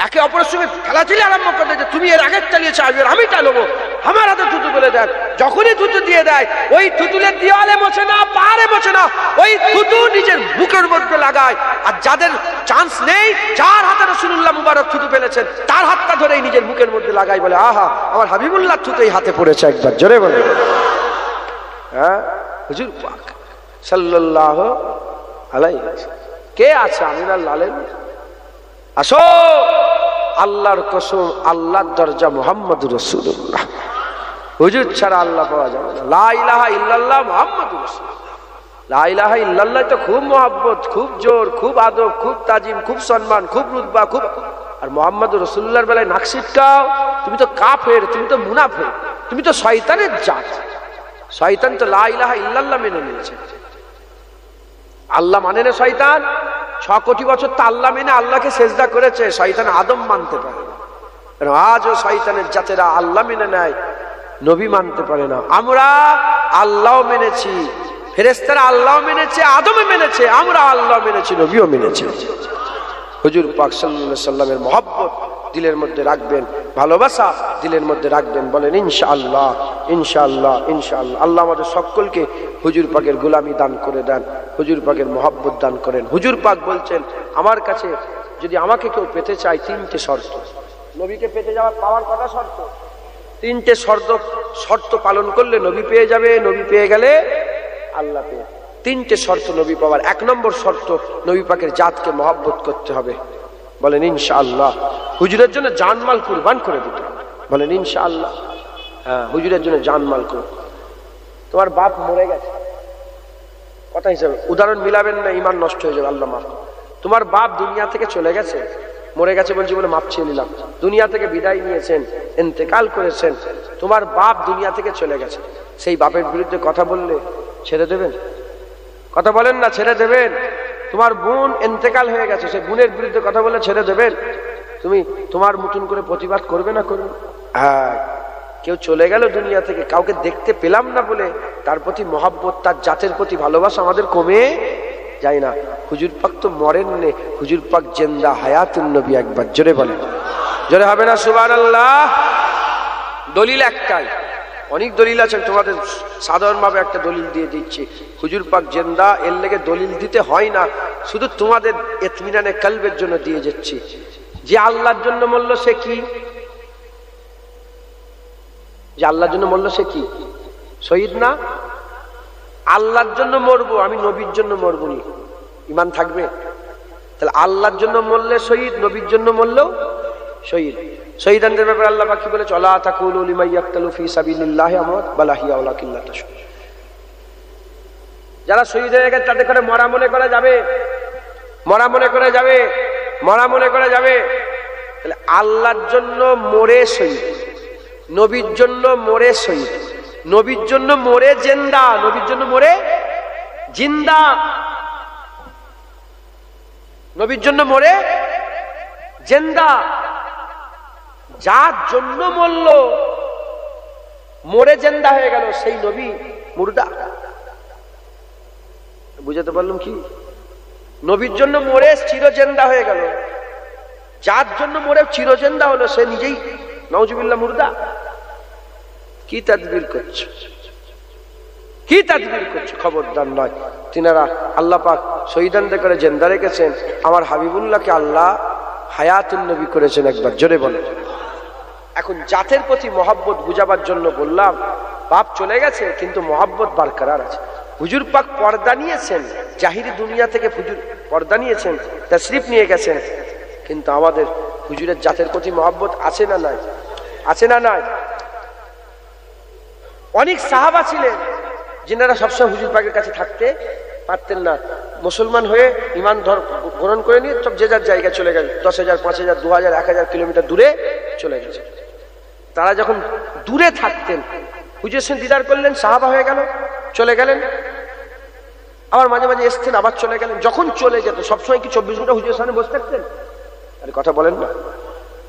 একে অপরের সঙ্গে খেলাচেলি আরম্ভ করে দেয়, তুমি এর আগে চালিয়েছো, আমি চালাবো, আমার হাতে থুতু ফেলে দেন। যখনই থুতু দিয়ে দেয়, ওই থুতুলের দেওয়ালে মোছে না, পাহাড়ে মোছে না, ওই থুতু নিজের বুকের মধ্যে লাগায়। আর যাদের চান্স নেই, যার হাতে রাসূলুল্লাহ মুবারক থুতু ফেলেছেন, তার হাতটা ধরেই নিজের বুকের মধ্যে লাগায়, বলে আহা আমার হাবিবুল্লাহ থুতু এই হাতে পড়েছে। একবার জোরে বলে, হ্যাঁ, হুজুর পাক সাল্লাল্লাহু আলাইহি ওয়াসাল্লাম। কে আছে আমিনার লালেন? আসো, আল্লাহর কসম, আল্লাহর দরজা মুহাম্মদুর রাসূলুল্লাহ। হুজুর ছাড়া আল্লাহ পাওয়া যাবে না। লা ইলাহা ইল্লাল্লাহ মুহাম্মাদুর রাসূলুল্লাহ। লা ইলাহা ইল্লাল্লাহ তো খুব মহব্বত, খুব জোর, খুব আদব, খুব তাজিম, খুব সম্মান, খুব রুতবা, খুব। আর মুহাম্মদুর রাসূলুল্লাহর বেলায় নাক ছিটকাও, তুমি তো কাফের, তুমি তো মুনাফিক, তুমি তো শয়তানের জাত। শয়তান তো লা ইলাহা ইল্লাল্লাহ মেনে নিয়েছে, আল্লাহ মানে না। শয়তান 6 কোটি বছর তো আল্লাহ মেনে আল্লাহকে সেজদা করেছে, শয়তান আদম মানতে পারে না। আজও শয়তানের জাতেরা আল্লাহ মেনে নেয়, নবী মানতে পারে না। আমরা আল্লাহ মেনেছি, ফেরেশতারা আল্লাহ মেনেছে, আদমে মেনেছে, আমরা আল্লাহ মেনেছি, নবীও মেনেছে। হুজুর পাক সাল্লাল্লাহু আলাইহি সাল্লামের মহব্বত দিলের মধ্যে রাখবেন, ভালোবাসা দিলের মধ্যে রাখবেন। বলেন ইনশাআল্লাহ, ইনশাআল্লাহ, ইনশাআল্লাহ। আল্লাহ আমাদের সকলকে হুজুর পাকের গোলামি দান করে দেন, হুজুর পাকের মহব্বত দান করেন। হুজুর পাক বলছেন, আমার কাছে যদি আমাকে কেউ পেতে চায়, 3টে শর্ত। নবীকে পেতে যাওয়ার পাওয়ার কটা শর্ত? 3টে শর্ত পালন করলে নবী পেয়ে যাবে, নবী পেয়ে গেলে আল্লাহ পেয়ে। 3টে শর্ত নবী পাওয়ার। 1 নম্বর শর্ত, নবী পাকের জাতকে মহব্বত করতে হবে। বলেন ইনশাআল্লাহ। হুজুরের জন্য জানমাল কুরবান করে দিতে হবে। বলেন ইনশাআল্লাহ। হ্যাঁ, হুজুরের জন্য জানমাল কুরবান। তোমার বাপ মরে গেছে, কথা হিসাবে উদাহরণ মিলাবেন না, ইমান নষ্ট হয়ে যাবে, আল্লাহ মাফ। তোমার বাপ দুনিয়া থেকে চলে গেছে, মরে গেছে বলছি বলে মাপ চেয়ে নিলাম, দুনিয়া থেকে বিদায় নিয়েছেন, ইন্তেকাল করেছেন, তোমার বাপ দুনিয়া থেকে চলে গেছে। সেই বাপের বিরুদ্ধে কথা বললে ছেড়ে দেবেন? কথা বলেন না, ছেড়ে দেবেন? তোমার বোন ইন্তেকাল হয়ে গেছে, সেই বোনের বিরুদ্ধে কথা বলে ছেড়ে দেবেন? তুমি তোমার মতন করে প্রতিবাদ করবে না করবে? হ্যাঁ, কেউ চলে গেল দুনিয়া থেকে, কাউকে দেখতে পেলাম না বলে তার প্রতি মহব্বত, তার জাতের প্রতি ভালোবাসা আমাদের কমে যায় না। হুজুর পাক তো মরেন নে, হুজুর পাক জিন্দা হায়াতুন নবী। একবার জোরে বলেন, জোরে হবে না সুবহানাল্লাহ? দলিল একটাই, অনেক দলিল আছে, তোমাদের সাধারণভাবে একটা দলিল দিয়ে দিচ্ছি। হুজুর পাক জিন্দা, এর লেগে দলিল দিতে হয় না, শুধু তোমাদের ইতমিনানে কলবের জন্য দিয়ে যাচ্ছি। যে আল্লাহর জন্য মরল সে কি? যে আল্লাহর জন্য মরল সে কি? শহীদ না? আল্লাহর জন্য মরবো, আমি নবীর জন্য মরবো নি, ইমান থাকবে? তাহলে আল্লাহর জন্য মরলে শহীদ, নবীর জন্য মরলেও শহীদ। শহীদানদের ব্যাপারে আল্লাহ পাক কি বলেছে? ওয়ালা তাকুলু লিমান ইয়াকতালু ফি সাবিলিল্লাহি আমওয়াত বাল আহইয়া ওয়ালাকিন লা তাশউরুন। যারা শহীদ হয়ে গেছে তাদের করে মরা মনে করা যাবে, মরা মনে করা যাবে, মরা মনে করা যাবে। তাহলে আল্লাহর জন্য মরে শহীদ, নবীর জন্য মরে শহীদ, নবীর জন্য মরে জিন্দা, নবীর জন্য মরে জিন্দা, নবীর জন্য মরে জিন্দা। যার জন্য মরল, মরে জিন্দা হয়ে গেল, সেই নবী মুর্দা। বুঝাতে পারলাম কি? নবীর জন্য মরে চিরজেন্দা হয়ে গেল, যার জন্য মরে চিরজেন্দা হলো সে নিজেই নাউজুবিল্লাহ মুর্দা। কি তাদবির করছো, কি তাদবির করছো? খবরদার নয়। তিনারা আল্লাহ পাক শহীদানদের করে জিন্দা রেখেছেন, আমার হাবিবুল্লাহকে আল্লাহ হায়াতুন নবী করেছেন। একবার জোরে বলেন। এখন জাতের প্রতি মহব্বত বুঝাবার জন্য বললাম, বাপ চলে গেছে কিন্তু মহব্বত বারকরার আছে। হুজুর পাক পর্দা নিয়েছেন, জাহিরি দুনিয়া থেকে হুজুর পর্দা নিয়েছেন, তাশরিফ নিয়ে গেছেন, কিন্তু আমাদের হুজুরের জাতের প্রতি মহব্বত আছে না নাই? আছে না নাই? অনেক সাহাবা ছিলেন যিনারা সবসময় হুজুর পাকের কাছে থাকতে পারতেন না, মুসলমান হয়ে ইমান গ্রহণ করে নিয়ে সব যে যার জায়গায় চলে গেল, 10,000 5,000 2,000 1,000 কিলোমিটার দূরে চলে গেছে। তারা যখন দূরে থাকতেন হুজুর সঙ্গে দিদার করলেন, সাহাবা হয়ে গেল, চলে গেলেন, আবার মাঝে মাঝে এসছেন, আবার চলে গেলেন। যখন চলে যেত সবসময় কি 24 ঘন্টা হুজুরের সামনে বসে থাকতেন? আরে কথা বলেন না।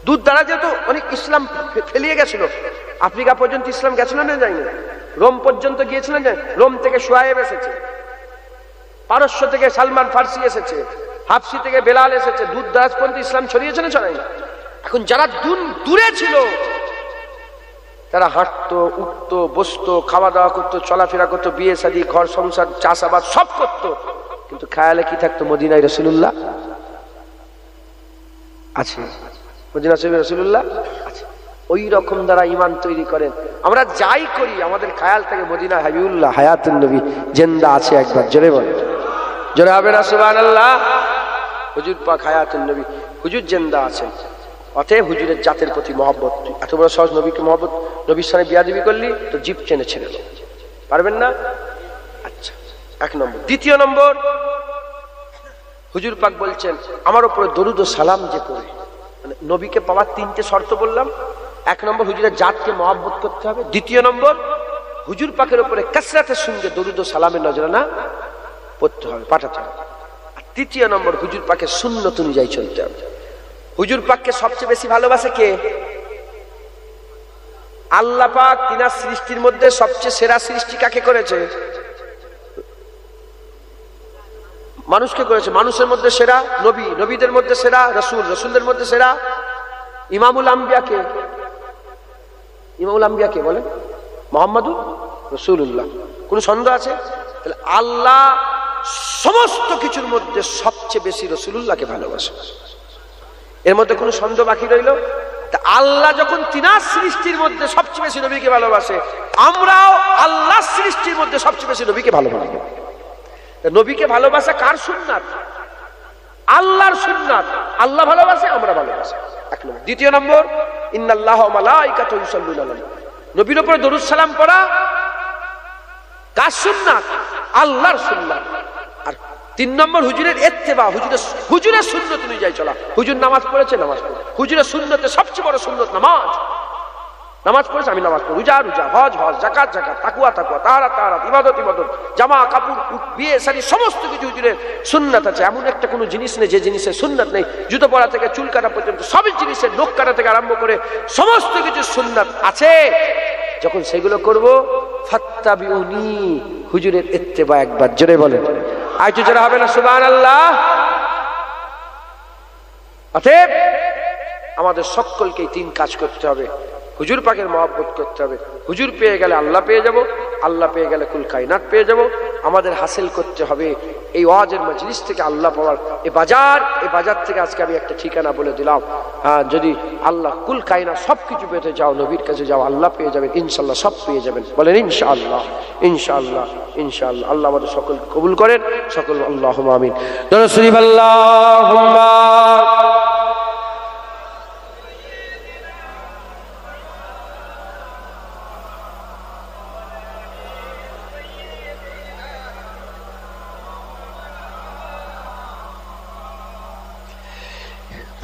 দূর দ্বারা যেত, অনেক ইসলাম ফেলিয়ে গেছিল, আফ্রিকা পর্যন্ত ইসলাম গেছিল না যায়নি? রোম পর্যন্ত গিয়েছিলেন না? রোম থেকে শুয়াইব এসেছে, পারস্য থেকে সালমান ফার্সি এসেছে, হাফসি থেকে বেলাল এসেছে, দূর দারাজ পর্যন্ত ইসলাম ছড়িয়েছে না ছড়ায়নি? এখন যারা দূরে ছিল তারা হাঁটতো, উঠতো, বসতো, খাওয়া দাওয়া করতো, চলাফেরা করতো, বিয়ে শাদী, ঘর সংসার, চাষাবাদ সব করতো, কিন্তু খেয়ালে কি থাকতো? মদিনায় রাসূলুল্লাহ আছে, মদিনা শরীফে রাসূলুল্লাহ আছে। ওই রকম দ্বারা ইমান তৈরি করেন। আমরা যাই করি আমাদের খেয়াল থেকে মদিনা হাবিবুল্লাহ হায়াতুন নবী জিন্দা আছে। একবার জোরে বলেন, জোরে হবে না সুবহানাল্লাহ? হুজুর পাক হায়াতুন নবী, হুজুর জিন্দা আছেন। অতএব হুজুরের জাতের প্রতি মহব্বত। এত বড় সহজ নবীকে মহব্বত, নবীর সামনে বিয়াদবি করলি তো জিভ টেনে ছেড়ে দাও, পারবেন না? আচ্ছা, 1 নম্বর। 2 নম্বর, হুজুর পাক বলছেন আমার উপরে দরুদ ও সালাম যে করে, মানে নবীকে পাওয়ার 3টে শর্ত বললাম। 1 নম্বর হুজুরের জাতকে মহব্বত করতে হবে। 2 নম্বর হুজুর পাকের উপরে কাসরাতের সঙ্গে দরুদ ও সালামের নজরানা পড়তে হবে, পাঠাতে হবে। আর 3 নম্বর হুজুর পাকের সুন্নত অনুযায়ী চলতে হবে। হুজুর পাককে সবচেয়ে বেশি ভালোবাসে কে? আল্লাহ পাক তিনার সৃষ্টির মধ্যে সবচেয়ে সেরা সৃষ্টি কাকে করেছে? মানুষকে করেছে। মানুষের মধ্যে সেরা নবী, নবীদের মধ্যে সেরা রাসূল, রাসূলদের মধ্যে সেরা ইমামুল আম্বিয়া কে? ইমামুল আম্বিয়া কে বলেন? মুহাম্মাদুর রাসূলুল্লাহ। কোন সন্দেহ আছে? তাহলে আল্লাহ সমস্ত কিছুর মধ্যে সবচেয়ে বেশি রাসূলুল্লাহকে ভালোবাসে। এর মধ্যে কোনো সন্দেহ বাকি রইল? তা আল্লাহ যখন তিনার সৃষ্টির মধ্যে সবচেয়ে বেশি নবীকে ভালোবাসে, আমরাও আল্লাহর সৃষ্টির মধ্যে সবচেয়ে বেশি নবীকে ভালোবাসি। নবীকে ভালোবাসা কার সুন্নাত? আল্লাহর সুন্নাত। আল্লাহ ভালোবাসে, আমরা ভালোবাসি। 1 নম্বর। 2 নম্বর, ইন্নাল্লাহা ওয়া মালাইকাতুহু ইউসাল্লুনা আলান নবী। নবীর উপরে দরুদ সালাম পড়া কার সুন্নাত? আল্লাহর সুন্নাত। আর 3 নম্বর হুজুরের ইত্তেবা, হুজুরের সুন্নত অনুযায়ী চলা। হুজুর নামাজ পড়েছে, নামাজ পড়ে। হুজুরের সুন্নতে সবচেয়ে বড় সুন্নত নামাজ। নামাজ পড়েছে, আমি নামাজ পড়ি। রোজা রোজা, হজ হজ, যাকাত যাকাত, তাকওয়া তাকওয়া, তাহারাত তাহারাত, ইবাদত ইবাদত, জামা কাপড়, বিয়ে শাদী সমস্ত কিছু হুজুরের সুন্নাত আছে। এমন একটা কোনো জিনিস নেই যে জিনিসের সুন্নাত নেই। জুতো পরা থেকে চুল কাটা পর্যন্ত সব জিনিসের, নখ কাটা থেকে আরম্ভ করে সমস্ত কিছু সুন্নাত আছে। যখন সেগুলো করব, ফাত্তাবিউনি, হুজুরের ইত্তেবা। একবার জোরে বলেন, আইতো জোরে হবে না সুবহানাল্লাহ? অতএব আমাদের সকলকে 3 কাজ করতে হবে। হুজুর পাকের মহব্বত করতে হবে। হুজুর পেয়ে গেলে আল্লাহ পেয়ে যাব, আল্লাহ পেয়ে গেলে কুল কায়নাত পেয়ে যাব। আমাদের হাসিল করতে হবে এই ওয়াজের মজলিস থেকে আল্লাহ পাওয়ার এই বাজার থেকে আজকে আমি একটা ঠিকানা বলে দিলাম। হ্যাঁ, যদি আল্লাহ কুল কায়নাত সবকিছু পেতে যাও, নবীর কাছে যাও, আল্লাহ পেয়ে যাবেন ইনশাআল্লাহ, সব পেয়ে যাবেন। বলেন ইনশাআল্লাহ, ইনশাআল্লাহ, ইনশাআল্লাহ। আল্লাহ আমাদের সকলকে কবুল করেন, সকল আল্লাহুম্মা আমিন। দরুদ শরীফ আল্লাহুম্মা।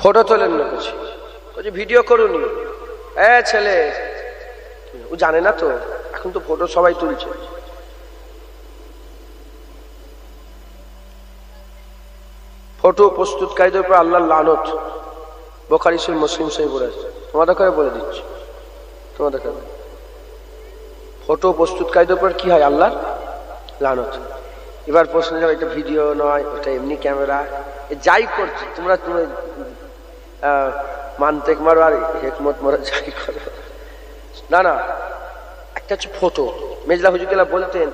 ফটো তোলেন না, বলছি ভিডিও করুন। ছেলে ও জানে না তো, এখন তো ফটো সবাই তুলছে। ফটো প্রস্তুতকারীদের উপর আল্লাহর লানত। বুখারী শরীফ, মুসলিম শরীফ আছে। তোমাদের করে বলে দিচ্ছি, তোমাদের করে। ফটো প্রস্তুতকারীদের উপর কি হয়? আল্লাহর লানত। এবার প্রশ্ন যাবে, এটা ভিডিও নয়, ওটা এমনি ক্যামেরা, যাই করছি তোমরা মানতেক মারো আর হেকমত মারো, যাই করো না। না, একটা হচ্ছে ফটো। মেজলা হুজুরকেলা বলতেন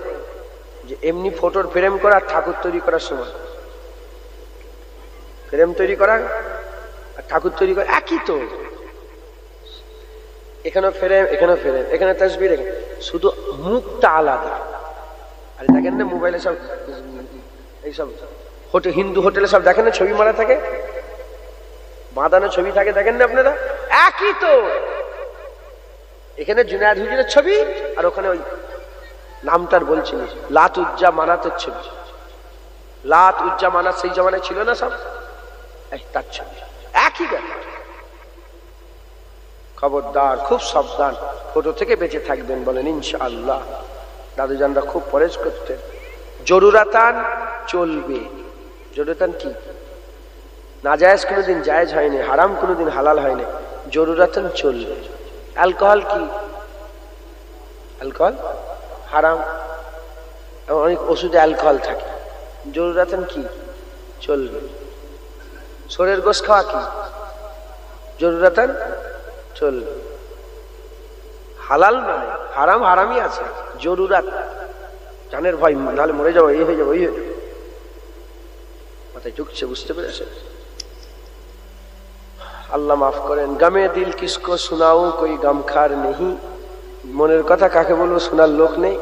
যে এমনি ফটোর ফ্রেম করা, ঠাকুর তৈরি করার সময় ফ্রেম তৈরি করা আর ঠাকুর তৈরি করা একই তো। এখানেও ফ্রেম, এখানেও ফ্রেম, এখানে তাসবির, শুধু মুখটা আলাদা। আরে দেখেন না মোবাইলে সব এইসব হোটেল, হিন্দু হোটেলে সব দেখেন না ছবি মারা থাকে, বাঁধানো ছবি থাকে, দেখেন না আপনারা? একই তো, এখানে জুনায়েদ হুজুরের ছবি আর ওখানে ওই নামটার বলছি লাত উজ্জা মানাতের ছবি। লাত উজ্জা মানাত সেই জমানায় ছিল না সব, তার ছবি, একই ব্যাপার। খবরদার, খুব সাবধান, ফটো থেকে বেঁচে থাকবেন বলেন ইনশাআল্লাহ। দাদুজানরা খুব পরেজ করতেন। জরুরাতান চলবে। জরুরাতান কি? নাজায়েজ কোনোদিন জায়েজ হয়নি, হারাম কোনোদিন হালাল হয়নি, জরুরাতান চলবে। অ্যালকোহল কি? অ্যালকোহল হারাম, অনেক ওষুধে অ্যালকোহল থাকে। জরুরাতান কি? চলবে। শরীরের গোশ খাওয়া কি? জরুরাতান চলবে। হালাল মানে হারাম হারামই আছে, জরুরাত জানের ভয়, নাহলে মরে যাবো, এই হয়ে যাবো, ওই হয়ে যাবো, মাথায় ঢুকছে, বুঝতে পেরেছে? আল্লাহ মাফ করেন। গামে দিল কিসকো শোনাও কই গামখার নেই, মনের কথা কাকে বলবো শোনার লোক নেই।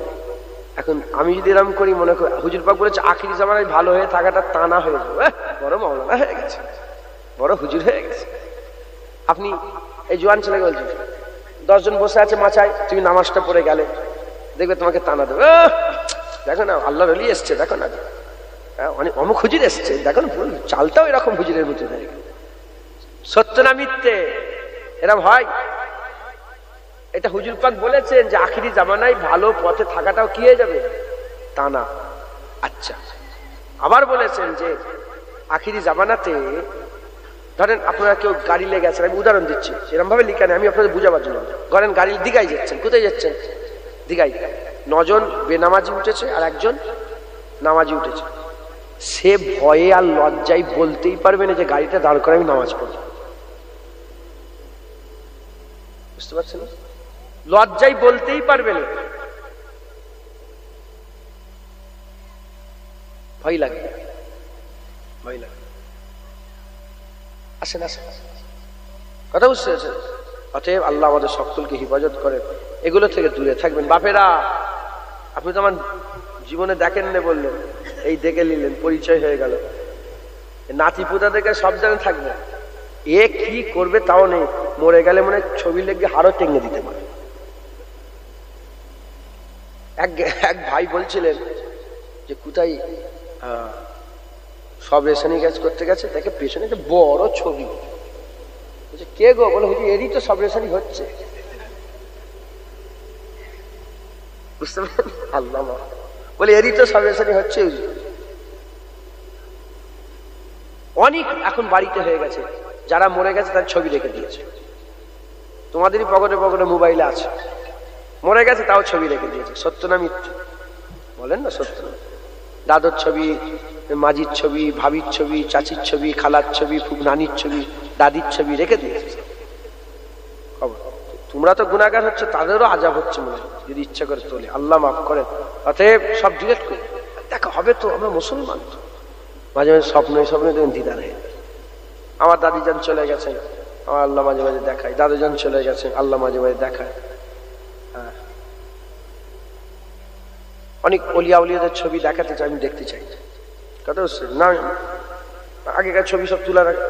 এখন আমি যদি এরকম করি, মনে করি হুজুর পাক বলেছে আখিরি জামানায় ভালো হয়ে থাকাটা টানা হয়ে যাবে, বড় মাওলানা হয়ে গেছে, বড় হুজুর হয়ে গেছে। আপনি এই জোয়ান ছেলেকে বলছেন 10 জন বসে আছে মাচায়, তুমি নামাজটা পড়ে গেলে, দেখবে তোমাকে টানা দেবে, দেখো না আল্লাহর ওলি এসছে, দেখো না অনেক অমুক হুজুর এসছে, দেখো না চালটাও এরকম হুজুরের মতো হয়ে গেল। সত্য না মিথ্যে? এরকম হয়? এটা হুজুর পাক বলেছেন যে আখিরি জামানায় ভালো পথে থাকাটাও কি হয়ে যাবে? টানা। আচ্ছা, আবার বলেছেন যে আখিরি জামানাতে, ধরেন আপনারা কেউ গাড়ি লেগে আছেন, আমি উদাহরণ দিচ্ছি, এরকম ভাবে লিখা নেই, আমি আপনাদের বুঝাবার জন্য। ধরেন গাড়ি দিঘায় যাচ্ছেন, কোথায় যাচ্ছেন? দিঘায়। 9 জন বেনামাজি উঠেছে আর 1 জন নামাজি উঠেছে। সে ভয়ে আর লজ্জায় বলতেই পারবে না যে গাড়িটা দাঁড় করে আমি নামাজ পড়ব, বুঝতে পারছেন? লজ্জায় বলতেই পারবে না, ভয় লাগে, ভয় লাগে। আসেন আসেন, কথা বুঝতে পারছেন? অতএব আল্লাহ আমাদের সকলকে হিফাজত করেন, এগুলো থেকে দূরে থাকবেন। বাপেরা, আপনি তো আমার জীবনে দেখেন না বললেন, এই দেখে নিলেন, পরিচয় হয়ে গেল। নাতি পুতা দেখে সব জানে থাকবে, এ কি করবে তাও নেই, মরে গেলে মনে ছবি লেগে হাড়ও টেঙ্গে দিতে পারে। এক ভাই বলছিলেন যে কোথায় সব রেশনিং কাজ করতে গেছে, দেখে পেছনে একটা বড় ছবি, কে গো? বলে হুজুর এরই তো সব রেশনিং হচ্ছে, বুঝতে পারেন? আল্লাহ বলে এরই তো সব রেশনিং হচ্ছে। অনেক এখন বাড়িতে হয়ে গেছে, যারা মরে গেছে তার ছবি রেখে দিয়েছে, তোমাদেরই পকেটে পকেটে মোবাইলে আছে, মরে গেছে তাও ছবি রেখে দিয়েছে। সত্য না মিথ্যে? বলেন না সত্য না? দাদুর ছবি, মাজির ছবি, ভাবির ছবি, চাচির ছবি, খালার ছবি, নানির ছবি, দাদির ছবি রেখে দিয়েছে। তোমরা তো গুনাহগার হচ্ছে, তাদেরও আযাব হচ্ছে মনে হয়, যদি ইচ্ছা করে তোলে। আল্লাহ মাফ করেন। অতএব সব ডিলেট করে দেখা হবে তো, আমরা মুসলমান তো। মাঝে মাঝে স্বপ্নে দেখুন দিদার হয়ে, আমার দাদিজান চলে গেছেন, আমার আল্লাহ মাঝে মাঝে দেখায়, দাদুজান চলে গেছেন, আল্লাহ মাঝে মাঝে দেখায়। হ্যাঁ, অনেক অলিয়া উলিয়াদের ছবি দেখাতে চাই, আমি দেখতে চাই। কথা হচ্ছে না, আগেকার ছবি সব তুলা রাখে,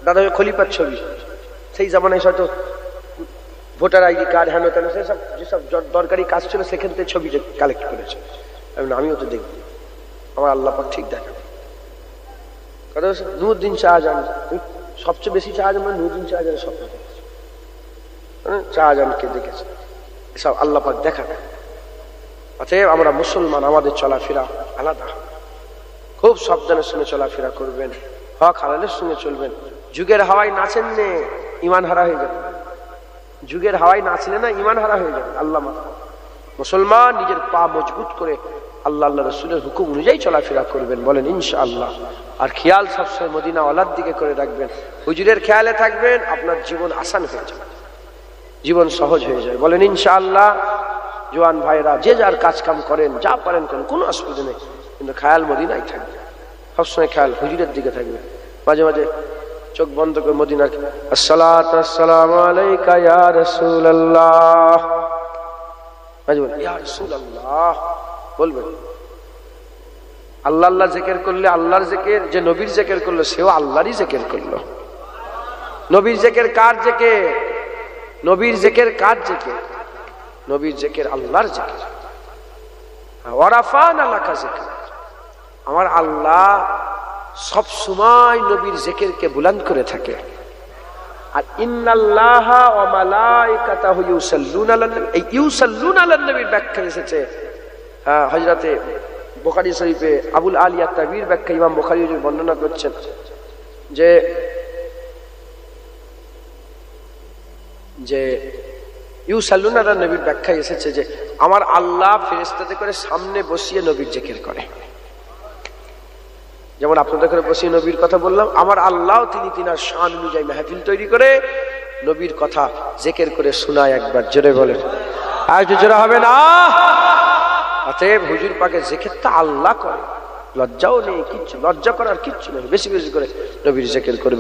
দাদা খলিফার ছবি, সেই জামানায় হয়তো ভোটার আইডি কার্ড, হ্যান তেন, সেসব যেসব দরকারি কাজ ছিল সেখান থেকে ছবি কালেক্ট করেছে। আমিও তো দেখব, আমার আল্লাহ পাক ঠিক দেখাবে। কথা হচ্ছে নুরুদ্দিন শাহজাহান, সবচেয়ে বেশি শাহজাহান মানে নুরুদ্দিন শাহজাহানের স্বপ্ন দেখেছে, শাহজাহানকে দেখেছে, এসব আল্লাহ পাক দেখাবে। অতএব আমরা মুসলমান, আমাদের চলাফেরা আলাদা, খুব সাবধানের সঙ্গে চলাফেরা করবেন, হক হালালের সঙ্গে চলবেন। যুগের হাওয়ায় নাচেন নে, ইমান হারা হয়ে যাবে। যুগের হাওয়ায় নাচলে না, ইমান হারা হয়ে যাবে। আল্লাহ মুসলমান নিজের পা মজবুত করে আল্লাহ আল্লাহ রসুলের হুকুম অনুযায়ী চলাফেরা করবেন, বলেন ইনশাআল্লাহ। আর খেয়াল সবসময় মদিনা ওয়ালার দিকে করে রাখবেন, হুজুরের খেয়ালে থাকবেন, আপনার জীবন আসান হয়ে যাবে, জীবন সহজ হয়ে যাবে, বলেন ইনশাআল্লাহ। জওয়ান ভাইরা যে যার কাজ কাম করেন, যা পারেন করেন, কোনো অসুবিধা নেই, কিন্তু খেয়াল মদিনায় থাকবে, সবসময় খেয়াল হুজুরের দিকে থাকবে। মাঝে মাঝে চোখ বন্ধ করে মদিনার আসসালাতু আসসালামু আলাইকা ইয়া রাসূলুল্লাহ, মাঝে মাঝে ইয়া রাসূলুল্লাহ বলবেন, আল্লাহ আল্লাহ জিকির করলে আল্লাহর জিকির, যে নবীর জিকির করলো সেও আল্লাহরই জিকির করলো। নবীর জিকির কার জিকির? নবীর জিকির কার জিকির? নবীর জিকির আল্লাহর জিকির। ওয়ারাফানা লাকা যিকর, আমার আল্লাহ সব সময় নবীর জিকিরকে বুলন্দ করে থাকে। আর ইন্নাল্লাহা ওয়া মালাইকাতাহু ইউসাল্লুনা আলান নবী, এই ইউসাল্লুনা আলান নবীর ব্যাখ্যা এসেছে হযরতে বুখারী শরীফে আবুল আলিয়া তাবির ব্যাখ্যা ইমাম বুখারী বর্ণনা করছেন যে যে ইউসাল্লুনা আলান নবীর ব্যাখ্যা এসেছে যে আমার আল্লাহ ফেরেশতাদের করে সামনে বসিয়ে নবীর জিকির করে। যেমন আপনাদের করে বসিয়ে নবীর কথা বললাম, আমার আল্লাহ তিনি তিনার শান অনুযায়ী মাহফিল তৈরি করে নবীর কথা জিকির করে শোনায়। একবার জোরে বলেন, আর জোরে হবে না? অতএব হুজুর পাকের জিকিরটা আল্লাহ করে, লজ্জাও নেই, কিচ্ছু লজ্জা করার কিচ্ছু নেই। বেশি বেশি করে নবীর জিকির করবে।